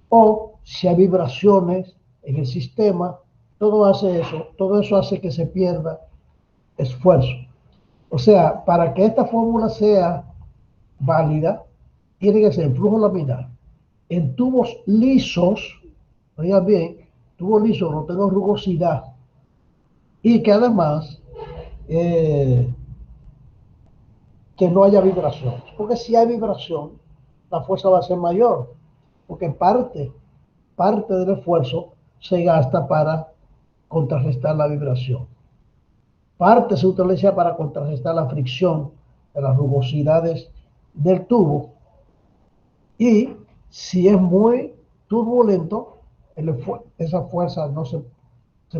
o si hay vibraciones en el sistema, todo eso hace que se pierda esfuerzo. O sea, para que esta fórmula sea válida, tiene que ser el flujo laminar en tubos lisos, oigan bien, tubos lisos no tengo rugosidad, y que además que no haya vibración, porque si hay vibración, la fuerza va a ser mayor, porque parte del esfuerzo se gasta para contrarrestar la vibración. Parte se utiliza para contrarrestar la fricción de las rugosidades del tubo, y si es muy turbulento, esa fuerza no se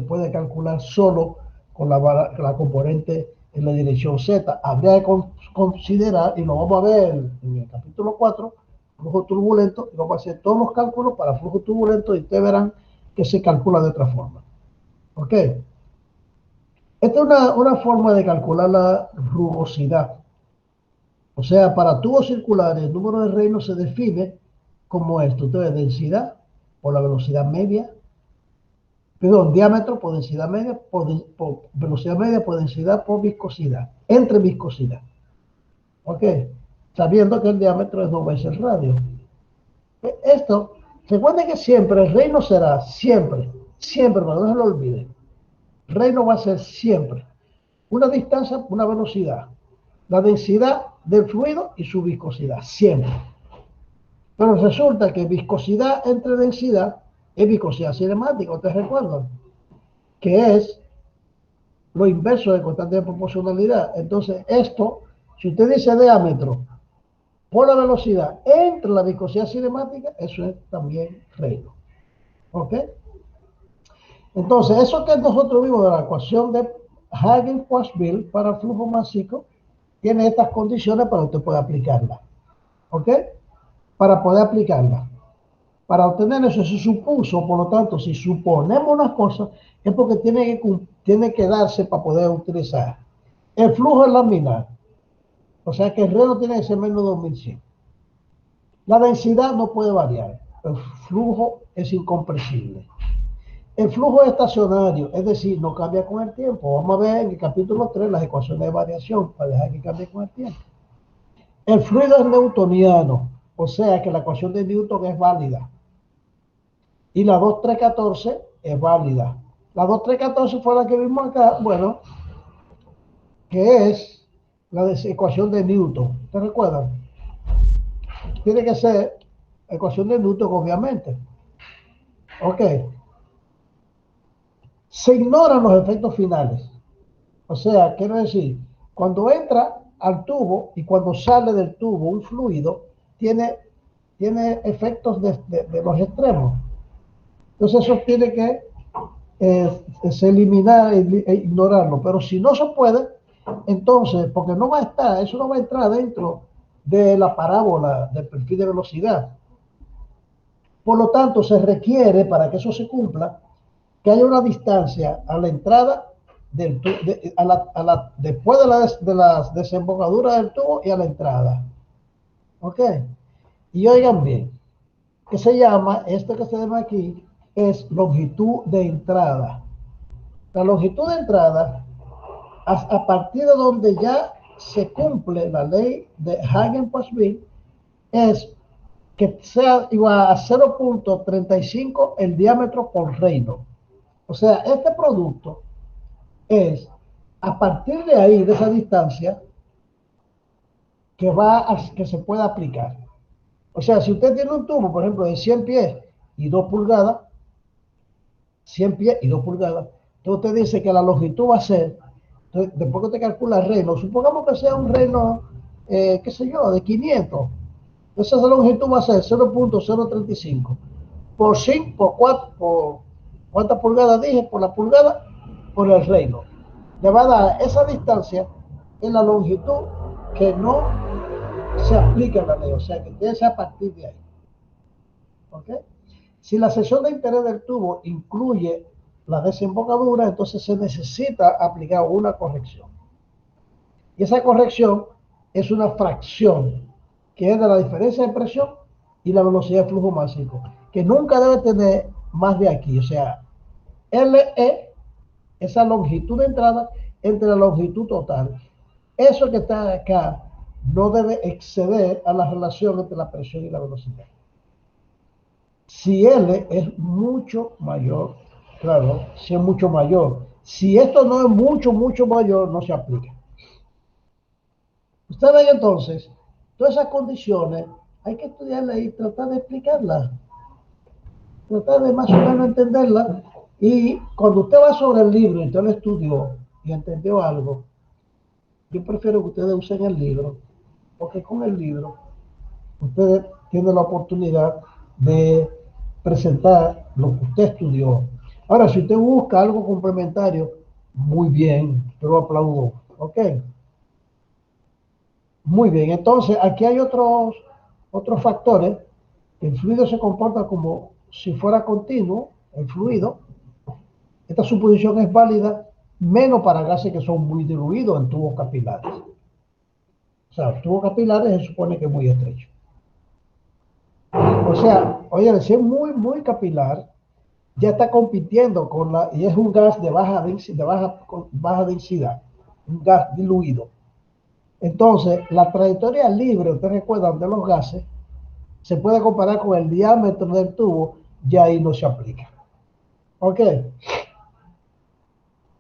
puede calcular solo con la componente en la dirección Z. Habría que considerar, y lo vamos a ver en el capítulo 4, flujo turbulento, y vamos a hacer todos los cálculos para flujo turbulento, y ustedes verán que se calcula de otra forma. ¿Ok? Esta es una forma de calcular la rugosidad. O sea, para tubos circulares, el número de reinos se define como esto. Entonces, densidad por la velocidad media, perdón, diámetro por densidad media, por velocidad media por densidad por viscosidad, entre viscosidad. ¿Ok? Sabiendo que el diámetro es 2 veces el radio. Esto, recuerden que siempre el reino será, siempre, pero no se lo olviden. Reino va a ser siempre una distancia, una velocidad, la densidad del fluido y su viscosidad, siempre. Pero resulta que viscosidad entre densidad es viscosidad cinemática, ¿ustedes recuerdan? Que es lo inverso de constante de proporcionalidad. Entonces, esto, si usted dice diámetro por la velocidad entre la viscosidad cinemática, eso es también reino. ¿Ok? Entonces, eso que nosotros vimos de la ecuación de Hagen-Poiseuille para el flujo masivo, tiene estas condiciones para que usted pueda aplicarla. ¿Ok? Para poder aplicarla. Para obtener eso se supuso, por lo tanto, si suponemos unas cosas, es porque tiene que darse para poder utilizar. El flujo es laminar. O sea que el reno tiene que ser menos de 2100. La densidad no puede variar. El flujo es incompresible. El flujo es estacionario, es decir, no cambia con el tiempo. Vamos a ver en el capítulo 3 las ecuaciones de variación para dejar que cambie con el tiempo. El fluido es newtoniano, o sea que la ecuación de Newton es válida. Y la 2314 es válida. La 2314 fue la que vimos acá, bueno, que es la ecuación de Newton. ¿Te recuerdan? Tiene que ser ecuación de Newton, obviamente. Ok. Se ignoran los efectos finales. O sea, quiero decir, cuando entra al tubo y cuando sale del tubo un fluido, tiene efectos de los extremos. Entonces eso tiene que eliminar e ignorarlo. Pero si no se puede, entonces, porque no va a estar, eso no va a entrar dentro de la parábola del perfil de velocidad. Por lo tanto, se requiere, para que eso se cumpla, que haya una distancia a la entrada después de las desembocaduras del tubo y a la entrada. ¿Ok? Y oigan bien, que se llama, esto que se llama aquí, es longitud de entrada. La longitud de entrada, a partir de donde ya se cumple la ley de Hagen-Poiseuille, es que sea igual a 0.35 el diámetro por reino. O sea, este producto es a partir de ahí, de esa distancia, que se pueda aplicar. O sea, si usted tiene un tubo, por ejemplo, de 100 pies y 2 pulgadas, 100 pies y 2 pulgadas, entonces usted dice que la longitud va a ser, entonces, después que usted calcula el reino, supongamos que sea un reino, qué sé yo, de 500, entonces esa longitud va a ser 0.035 por 5, por 4, por ¿cuántas pulgadas dije? Por la pulgada, por el reino. Le va a dar esa distancia en la longitud que no se aplica en la ley, o sea, que debe ser a partir de ahí. ¿Ok? Si la sección de interés del tubo incluye la desembocadura, entonces se necesita aplicar una corrección. Y esa corrección es una fracción, que es de la diferencia de presión y la velocidad de flujo máximo, que nunca debe tener más de aquí, o sea, LE, esa longitud de entrada entre la longitud total. Eso que está acá no debe exceder a la relación entre la presión y la velocidad. Si L es mucho mayor, claro, si es mucho mayor. Si esto no es mucho mayor, no se aplica. Ustedes ven entonces, todas esas condiciones hay que estudiarlas y tratar de explicarlas. Tratar de más o menos entenderlas. Y cuando usted va sobre el libro y usted lo estudió y entendió algo, yo prefiero que ustedes usen el libro, porque con el libro ustedes tienen la oportunidad de presentar lo que usted estudió. Ahora, si usted busca algo complementario, muy bien, yo lo aplaudo. ¿Ok? Muy bien, entonces aquí hay otros factores. El fluido se comporta como si fuera continuo, el fluido. Esta suposición es válida menos para gases que son muy diluidos en tubos capilares. O sea, tubos capilares se supone que es muy estrecho. O sea, oye, si es muy, muy capilar, ya está compitiendo con y es un gas de baja densidad, baja densidad, un gas diluido. Entonces, la trayectoria libre, ustedes recuerdan, de los gases, se puede comparar con el diámetro del tubo, ya ahí no se aplica. ¿Ok?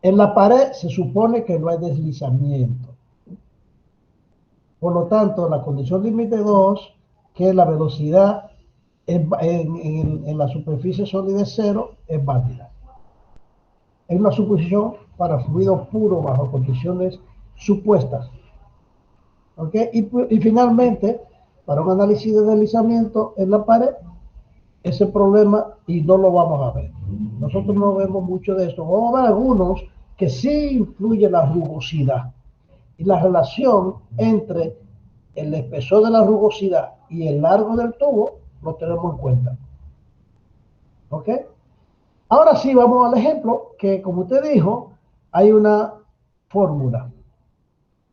En la pared se supone que no hay deslizamiento. Por lo tanto, la condición límite 2, que es la velocidad en la superficie sólida es cero, es válida. Es una suposición para fluido puro bajo condiciones supuestas. ¿Ok? Y finalmente, para un análisis de deslizamiento en la pared, ese problema y no lo vamos a ver. Nosotros no vemos mucho de esto. Vamos a ver algunos que sí influye la rugosidad y la relación entre el espesor de la rugosidad y el largo del tubo lo tenemos en cuenta. ¿Ok? Ahora sí, vamos al ejemplo que, como usted dijo, hay una fórmula.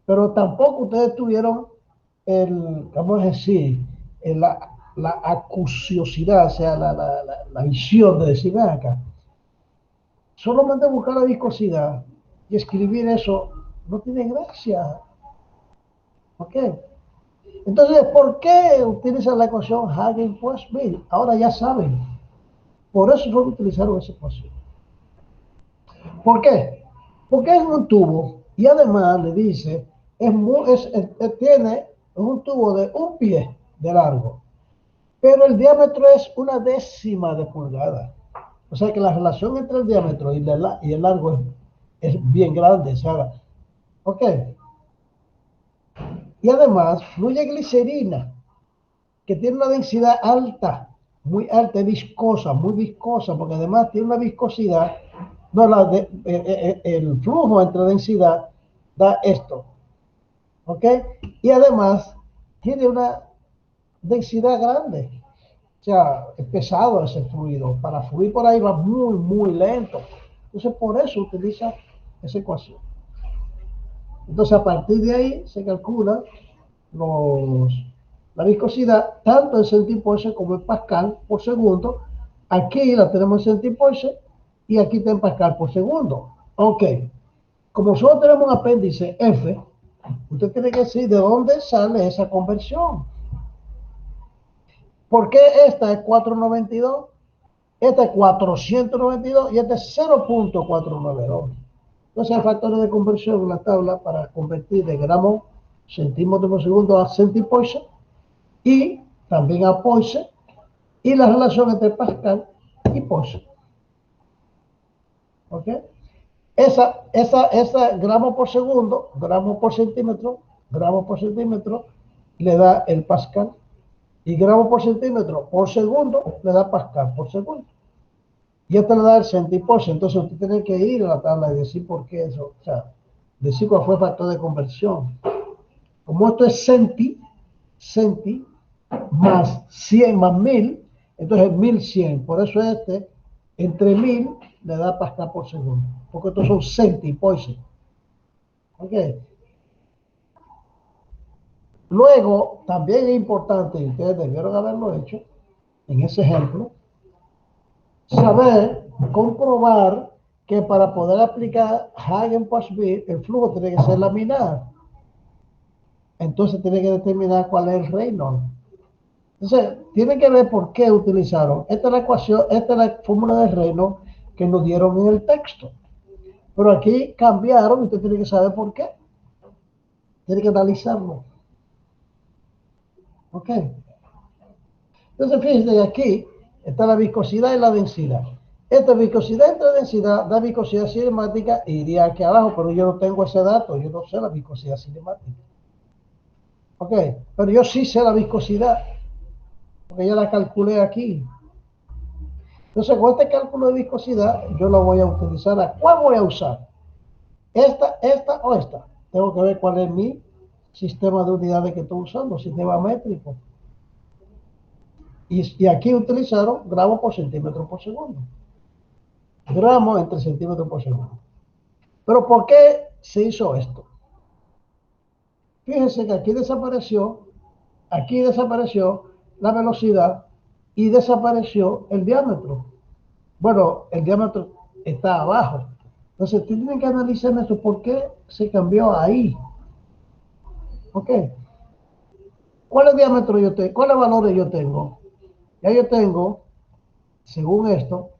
Pero tampoco ustedes tuvieron vamos a decir, la acuciosidad, o sea, la visión de decir, ven acá, solamente buscar la viscosidad y escribir eso no tiene gracia. ¿Ok? Entonces, ¿por qué utilizan la ecuación Hagen-Poiseuille? Ahora ya saben. Por eso fue que utilizaron esa ecuación. ¿Por qué? Porque es un tubo y además le dice, es un tubo de 1 pie de largo, pero el diámetro es 1/10 de pulgada. O sea que la relación entre el diámetro y el largo es bien grande, ¿sabes? ¿Ok? Y además fluye glicerina, que tiene una densidad alta, muy alta, viscosa, muy viscosa, porque además tiene una viscosidad, no, el flujo entre densidad da esto, ¿ok? Y además tiene una densidad grande, o sea, es pesado ese fluido, para fluir por ahí va muy, muy lento, entonces por eso utiliza esa ecuación. Entonces a partir de ahí se calcula la viscosidad tanto en centipoise como en pascal por segundo. Aquí la tenemos en centipoise y aquí está en pascal por segundo. Ok, como solo tenemos un apéndice F, usted tiene que decir de dónde sale esa conversión. ¿Por qué esta es 492? Esta es 492 y esta es 0.492. Entonces hay factores de conversión en la tabla para convertir de gramos centímetros por segundo a centipoise y también a Poise y la relación entre Pascal y Poise. ¿Ok? Esa gramos por segundo, gramos por centímetro, le da el Pascal y gramos por segundo le da Pascal por segundo. Y esto le da el centipoise. Entonces usted tiene que ir a la tabla y decir por qué eso, o sea, decir cuál fue el factor de conversión. Como esto es centi más 100 más 1000, entonces 1100. Por eso entre 1000 le da pascal por segundo, porque estos son centipoise. ¿Ok? Luego, también es importante, y ustedes debieron haberlo hecho en ese ejemplo, saber, comprobar que para poder aplicar Hagen-Poiseuille, el flujo tiene que ser laminar. Entonces tiene que determinar cuál es el Reynolds. Entonces, tienen que ver por qué utilizaron. Esta es la ecuación, esta es la fórmula de Reynolds que nos dieron en el texto. Pero aquí cambiaron y usted tiene que saber por qué. Tiene que analizarlo. ¿Ok? Entonces, fíjense, aquí está la viscosidad y la densidad. Esta viscosidad entre densidad da viscosidad cinemática y iría aquí abajo, pero yo no tengo ese dato, yo no sé la viscosidad cinemática. ¿Ok? Pero yo sí sé la viscosidad, porque ya la calculé aquí. Entonces, con este cálculo de viscosidad, yo la voy a utilizar. ¿Cuál voy a usar? ¿Esta o esta? Tengo que ver cuál es mi sistema de unidades que estoy usando, sistema métrico. Y aquí utilizaron gramos por centímetro por segundo. Gramos entre centímetros por segundo. Pero ¿por qué se hizo esto? Fíjense que aquí desapareció la velocidad y desapareció el diámetro. Bueno, el diámetro está abajo. Entonces, tienen que analizar esto, ¿por qué se cambió ahí? ¿Ok? ¿Cuál diámetro yo tengo? ¿Cuáles valores yo tengo? Ya yo tengo, según esto,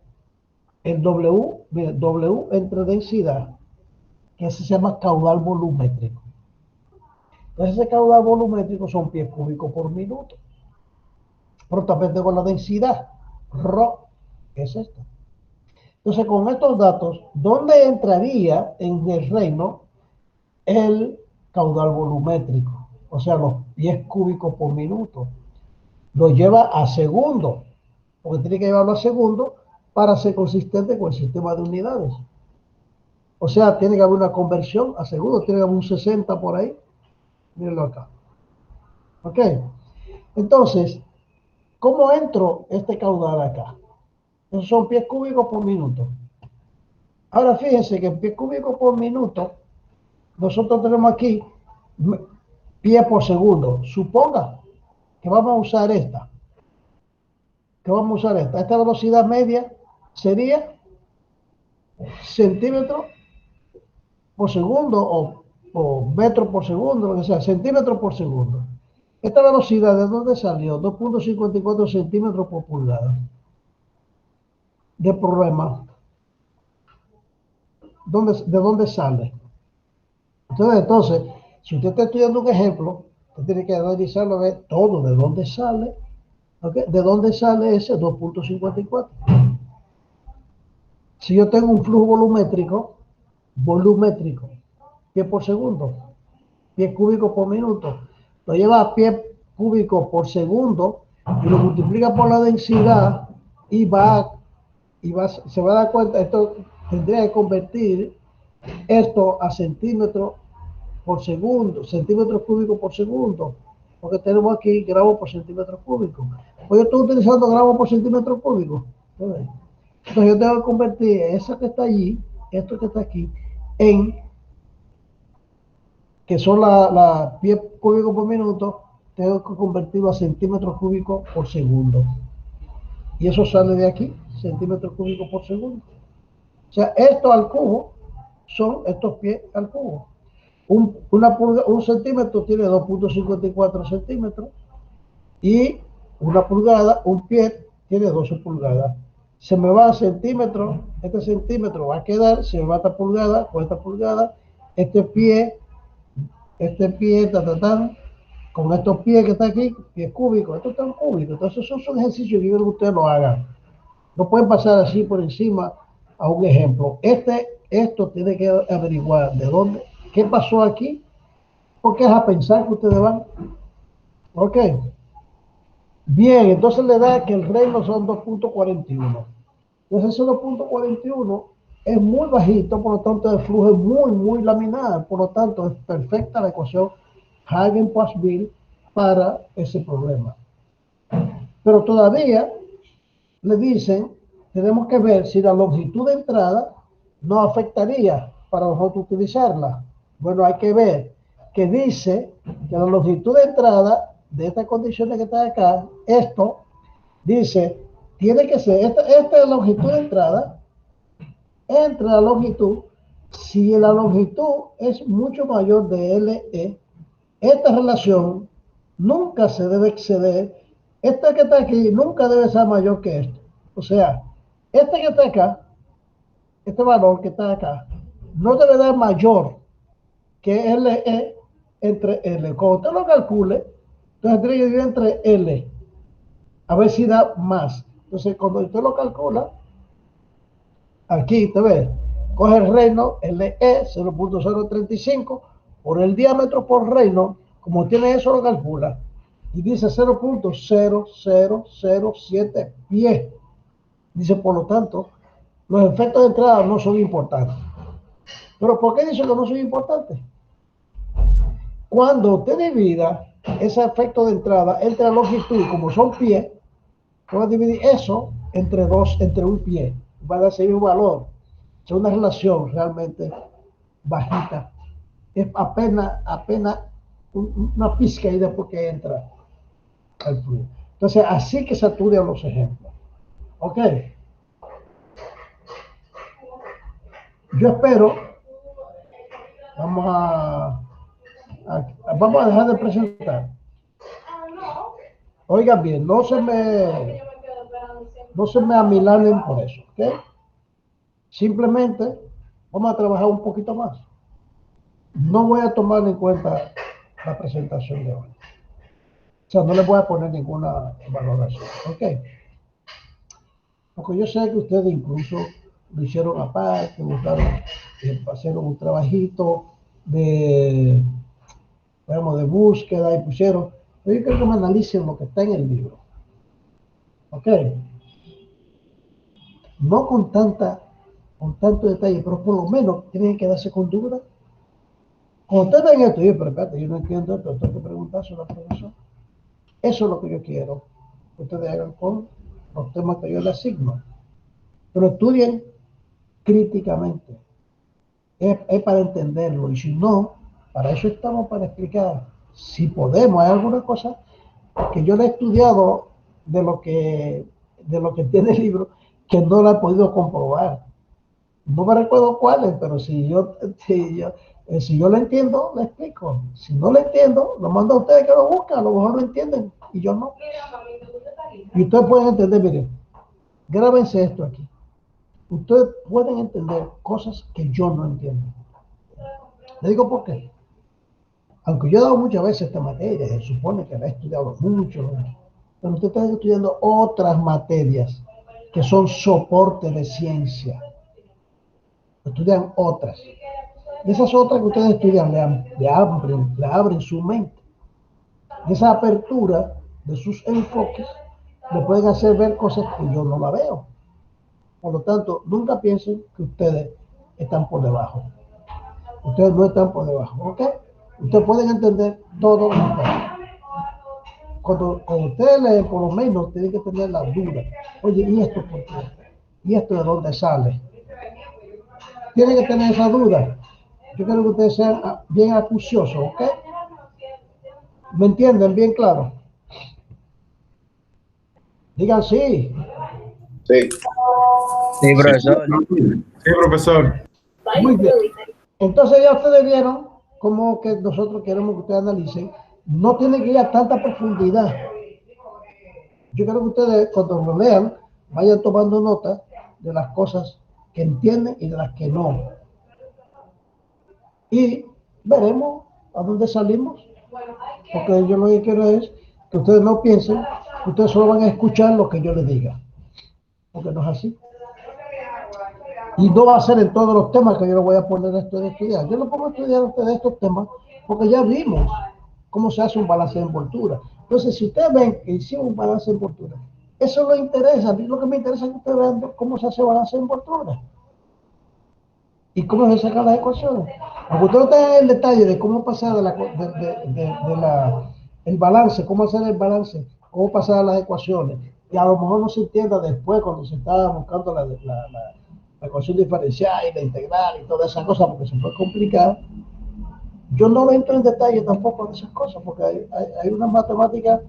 el W, mira, W entre densidad, que se llama caudal volumétrico. Entonces, ese caudal volumétrico son pies cúbicos por minuto. Pero también tengo la densidad, ρ, que es esto. Entonces, con estos datos, ¿dónde entraría en el reino el caudal volumétrico? O sea, los pies cúbicos por minuto. Lo lleva a segundo, porque tiene que llevarlo a segundo para ser consistente con el sistema de unidades. O sea, tiene que haber una conversión a segundo, tiene que haber un 60 por ahí. Mírenlo acá. ¿Ok? Entonces, ¿cómo entro este caudal acá? Esos son pies cúbicos por minuto. Ahora fíjense que en pies cúbicos por minuto, nosotros tenemos aquí pie por segundo. Suponga que vamos a usar esta. Esta velocidad media sería centímetro por segundo o metro por segundo, lo que sea, centímetro por segundo. Esta velocidad, ¿de dónde salió? 2.54 centímetros por pulgada. De problema. ¿De dónde sale? Entonces, si usted está estudiando un ejemplo, usted tiene que analizarlo, ver todo, de dónde sale, ¿okay? De dónde sale ese 2.54. Si yo tengo un flujo volumétrico, pie por segundo, pie cúbico por minuto, lo lleva a pie cúbico por segundo y lo multiplica por la densidad y se va a dar cuenta, esto tendría que convertir esto a centímetros por segundo, centímetros cúbicos por segundo, porque tenemos aquí gramos por centímetro cúbico. Pues yo estoy utilizando gramos por centímetro cúbico. Entonces yo tengo que convertir eso que está allí, esto que está aquí, que son la pies cúbicos por minuto, tengo que convertirlo a centímetros cúbicos por segundo. Y eso sale de aquí, centímetros cúbicos por segundo. O sea, esto al cubo son estos pies al cubo. Un centímetro tiene 2.54 centímetros y una pulgada, un pie tiene 12 pulgadas. Se me va a centímetros, este centímetro va a quedar, se me va a esta pulgada, con esta pulgada, este pie, con estos pies que está aquí, pies cúbicos, estos están cúbicos. Entonces, esos son ejercicios que yo quiero que ustedes lo hagan. No pueden pasar así por encima a un ejemplo. Esto tiene que averiguar de dónde, qué pasó aquí, porque es a pensar que ustedes van. Ok. Bien, entonces le da que el reino son 2.41. Entonces ese 2.41 es muy bajito, por lo tanto el flujo es muy laminar, por lo tanto es perfecta la ecuación Hagen-Poiseuille para ese problema. Pero todavía le dicen, tenemos que ver si la longitud de entrada no afectaría para nosotros utilizarla. Bueno, hay que ver que dice que la longitud de entrada de estas condiciones que están acá, esto dice, tiene que ser, esta longitud de entrada, entre la longitud, si la longitud es mucho mayor de LE, esta relación nunca se debe exceder, esta que está aquí nunca debe ser mayor que esto. O sea, este que está acá, este valor que está acá, no debe dar mayor que LE entre L. Cuando usted lo calcule, entonces tiene que dividir entre L, a ver si da más. Entonces, cuando usted lo calcula, aquí, usted ve, coge el reino, LE 0.035, por el diámetro por reino, como tiene eso, lo calcula, y dice 0.0007 pies. Dice, por lo tanto, los efectos de entrada no son importantes. ¿Pero por qué dice que no son importantes? Cuando usted divida ese efecto de entrada entre la longitud, como son pies, voy a dividir eso entre un pie. Va a darse un valor. Es una relación realmente bajita. Es apenas una pizca ahí después que entra al flujo. Entonces, así que se estudian los ejemplos. ¿Ok? Yo espero, vamos a dejar de presentar. Oigan bien, no se me amilanen por eso, ¿ok? Simplemente vamos a trabajar un poquito más. No voy a tomar en cuenta la presentación de hoy. O sea, no les voy a poner ninguna valoración, ¿ok? Porque yo sé que ustedes incluso lo hicieron aparte, buscaron, hicieron un trabajito digamos, de búsqueda y pusieron, pero yo quiero que me analicen lo que está en el libro, ¿ok? No con tanto detalle, pero por lo menos tienen que quedarse con dudas. Cuando ustedes ven esto, pero espérate, yo no entiendo esto, tengo que preguntárselo al profesor. Eso es lo que yo quiero que ustedes hagan con los temas que yo les asigno. Pero estudien críticamente. Es para entenderlo. Y si no, para eso estamos, para explicar. Si podemos, hay alguna cosa que yo le he estudiado de lo que tiene el libro, que no lo he podido comprobar. No me recuerdo cuáles, pero si yo lo entiendo, le explico. Si no lo entiendo, lo mando a ustedes que lo busquen, a lo mejor lo entienden y yo no. Y ustedes pueden entender, miren, grábense esto aquí. Ustedes pueden entender cosas que yo no entiendo. Le digo por qué. Aunque yo he dado muchas veces esta materia, se supone que la he estudiado mucho, pero ustedes están estudiando otras materias que son soporte de ciencia. Estudian otras. Esas otras que ustedes estudian le abren su mente. Esa apertura de sus enfoques le pueden hacer ver cosas que yo no la veo. Por lo tanto, nunca piensen que ustedes están por debajo. Ustedes no están por debajo, ¿ok? Ustedes pueden entender todo. Cuando ustedes leen, por lo menos, tienen que tener la duda. Oye, ¿y esto por qué? ¿Y esto de dónde sale? Tienen que tener esa duda. Yo quiero que ustedes sean bien acuciosos, ¿ok? ¿Me entienden bien claro? Digan sí. Sí. Sí, profesor. Sí, profesor. Muy bien. Entonces ya ustedes vieron cómo que nosotros queremos que ustedes analicen. No tienen que ir a tanta profundidad. Yo quiero que ustedes, cuando lo lean, vayan tomando nota de las cosas que entienden y de las que no. Y veremos a dónde salimos. Porque yo lo que quiero es que ustedes no piensen que ustedes solo van a escuchar lo que yo les diga. Porque no es así. Y no va a ser en todos los temas que yo les voy a poner esto de estudiar. Yo no pongo a estudiar a ustedes estos temas porque ya vimos cómo se hace un balance de envoltura. Entonces, si ustedes ven que hicimos un balance de envoltura, eso no interesa. A mí lo que me interesa es que ustedes vean cómo se hace balance de envoltura y cómo se sacan las ecuaciones. Aunque ustedes no tengan el detalle de cómo pasar el balance, cómo hacer el balance, cómo pasar las ecuaciones, y a lo mejor no se entienda después cuando se está buscando la ecuación diferencial y la integral y todas esas cosas, porque se puede complicar. Yo no entro en detalle tampoco de esas cosas, porque hay unas matemáticas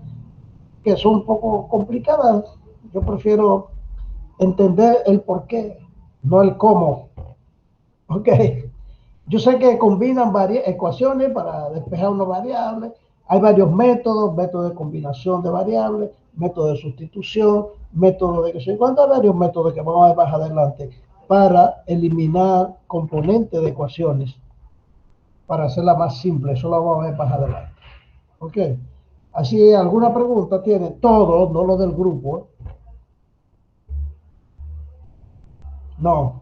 que son un poco complicadas. Yo prefiero entender el por qué, no el cómo. Ok. Yo sé que combinan varias ecuaciones para despejar una variable. Hay varios métodos de combinación de variables, método de sustitución, método de que se encuentran varios métodos que vamos a ver más adelante para eliminar componentes de ecuaciones, para hacerla más simple. Eso lo vamos a ver más adelante. Ok. Así, ¿alguna pregunta tiene? Todos, no lo del grupo. No.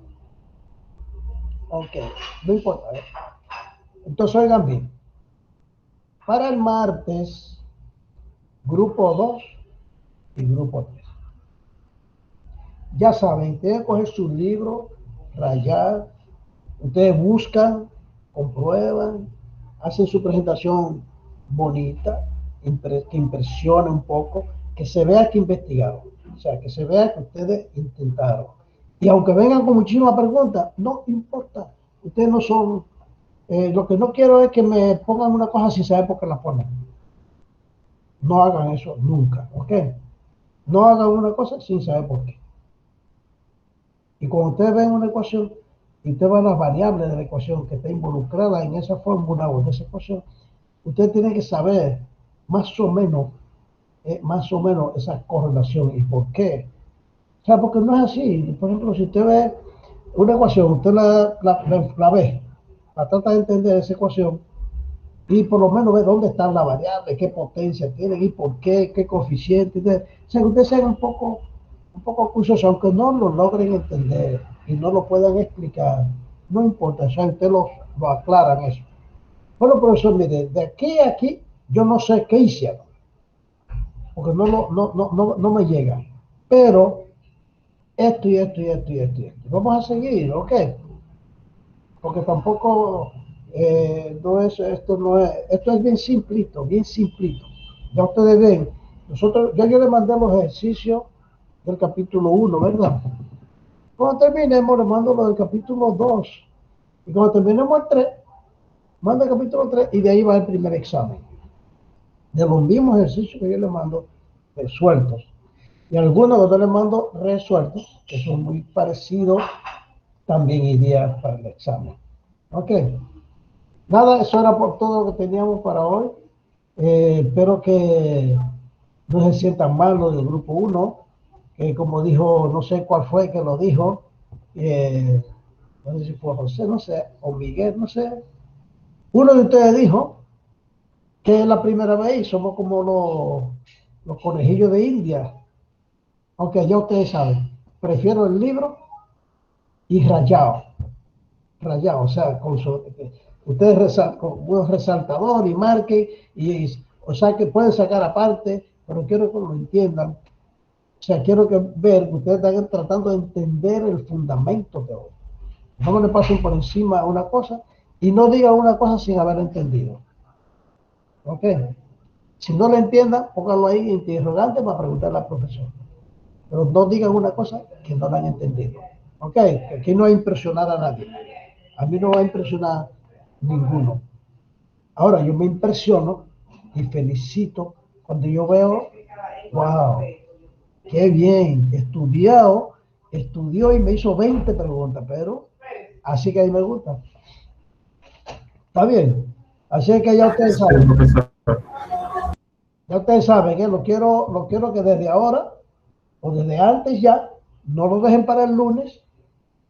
Ok, no importa. Entonces, oigan bien. Para el martes, grupo 2 y grupo 3. Ya saben, tienen que coger su libro, rayar, ustedes buscan, comprueban, hacen su presentación bonita, que impresione un poco, que se vea que investigaron, o sea, que se vea que ustedes intentaron. Y aunque vengan con muchísimas preguntas, no importa, ustedes no son, lo que no quiero es que me pongan una cosa sin saber por qué la ponen. No hagan eso nunca, ¿ok? No hagan una cosa sin saber por qué. Y cuando ustedes ven una ecuación y ustedes van a las variables de la ecuación que está involucrada en esa fórmula o en esa ecuación, ustedes tienen que saber más o menos esa correlación y por qué. O sea, porque no es así. Por ejemplo, si usted ve una ecuación, usted la ve, la trata de entender esa ecuación y por lo menos ve dónde están las variables, qué potencia tienen y por qué coeficiente. O sea, que ustedes sean un poco curiosos, aunque no lo logren entender y no lo puedan explicar, no importa, o sea, ustedes lo aclaran eso. Bueno, profesor, mire, de aquí a aquí, yo no sé qué hicieron, porque no me llega, pero esto y esto y esto y esto y esto. Vamos a seguir, ¿ok? Porque tampoco esto es bien simplito, bien simplito. Ya ustedes ven, ya yo les mandé los ejercicios del capítulo 1, ¿verdad? Cuando terminemos, les mando los del capítulo 2. Y cuando terminemos el 3, manda el capítulo 3 y de ahí va el primer examen. De los mismos ejercicios que yo les mando resueltos. Y algunos que yo les mando resueltos, que son muy parecidos, también iría para el examen. Ok. Nada, eso era por todo lo que teníamos para hoy. Espero que no se sientan mal los del grupo 1, que como dijo, no sé cuál fue que lo dijo, no sé si fue José, no sé, o Miguel, no sé. Uno de ustedes dijo que es la primera vez y somos como los conejillos de India, aunque ya ustedes saben, prefiero el libro y rayado, o sea, ustedes con un resaltador y marquen, o sea, que pueden sacar aparte, pero quiero que lo entiendan. O sea, quiero ver que ustedes están tratando de entender el fundamento de hoy. No le pasen por encima una cosa y no digan una cosa sin haber entendido. ¿Ok? Si no le entiendan, pónganlo ahí interrogante para preguntarle al profesor. Pero no digan una cosa que no la han entendido. ¿Ok? Que aquí no hay impresionar a nadie. A mí no va a impresionar ninguno. Ahora, yo me impresiono y felicito cuando yo veo, wow, qué bien, estudió y me hizo 20 preguntas, pero así que a mí me gusta. Está bien. Así que ya ustedes Sí, saben, profesor. que lo quiero que desde ahora o desde antes ya, no lo dejen para el lunes,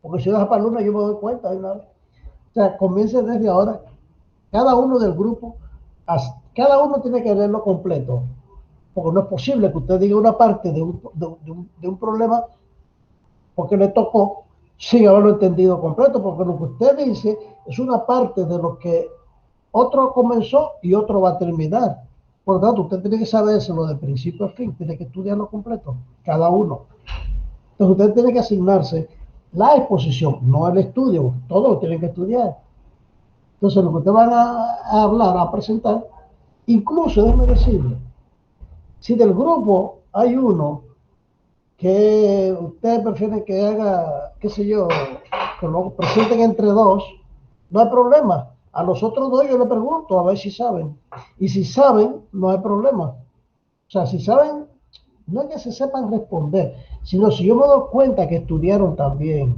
porque si lo dejan para el lunes yo me doy cuenta de una vez. O sea, comiencen desde ahora, cada uno del grupo, cada uno tiene que leerlo completo, porque no es posible que usted diga una parte de un problema porque le tocó sin haberlo entendido completo, porque lo que usted dice es una parte de lo que otro comenzó y otro va a terminar. Por lo tanto, usted tiene que sabérselo de principio a fin, tiene que estudiarlo completo, cada uno. Entonces, usted tiene que asignarse la exposición, no el estudio, todos lo tienen que estudiar. Entonces, lo que usted van a hablar, a presentar, incluso, déjeme decirle, si del grupo hay uno que usted prefiere que haga, qué sé yo, que lo presenten entre dos, no hay problema. A los otros dos yo le pregunto a ver si saben. Y si saben, no hay problema. O sea, si saben, no es que se sepan responder, sino si yo me doy cuenta que estudiaron también.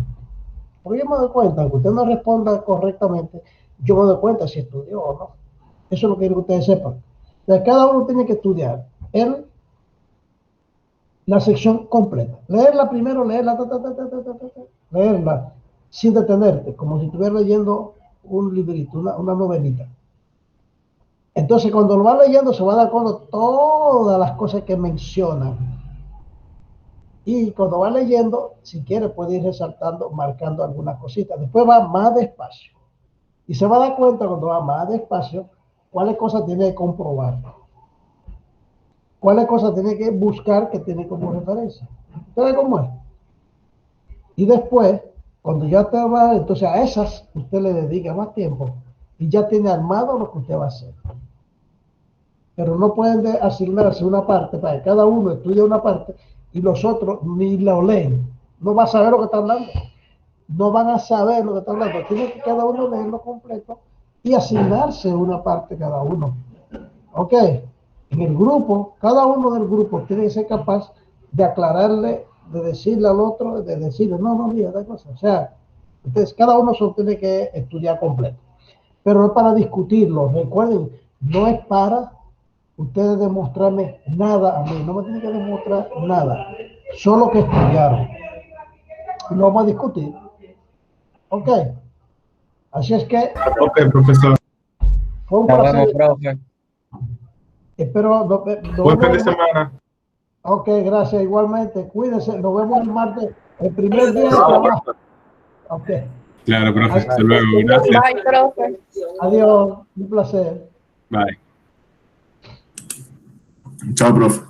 Porque yo me doy cuenta que usted no responda correctamente, yo me doy cuenta si estudió o no. Eso es lo que quiero que ustedes sepan. Entonces, cada uno tiene que estudiar la sección completa. Leerla primero, leerla sin detenerte, como si estuvieras leyendo un librito, una novelita. Entonces, cuando lo va leyendo, se va a dar cuenta de todas las cosas que mencionan. Y cuando va leyendo, si quiere, puede ir resaltando, marcando algunas cositas. Después va más despacio. Y se va a dar cuenta cuando va más despacio, cuáles cosas tiene que comprobar. Cuáles cosas tiene que buscar que tiene como referencia. ¿Sabe cómo es? Y después, cuando ya te va, entonces a esas usted le dedica más tiempo y ya tiene armado lo que usted va a hacer. Pero no pueden asignarse una parte para que cada uno estudie una parte y los otros ni lo leen. No va a saber lo que está hablando. No van a saber lo que está hablando. Tiene que cada uno leerlo completo y asignarse una parte cada uno. ¿Ok? En el grupo, cada uno del grupo tiene que ser capaz de aclararle, de decirle al otro, de decirle, no, mira, da cosa. O sea, entonces cada uno se tiene que estudiar completo. Pero no es para discutirlo. Recuerden, no es para ustedes demostrarme nada a mí. No me tienen que demostrar nada. Solo que estudiaron. No vamos a discutir. Ok. Así es que Ok, profesor. fue un Nos placer. vemos, profe. Espero. Buen fin de semana. Ok, gracias. Igualmente. Cuídense. Nos vemos el martes. El primer día de trabajo. Ok. Claro, profe. Hasta Hasta luego. Gracias. Bye, profe. Adiós. Un placer. Bye. Chao, profe.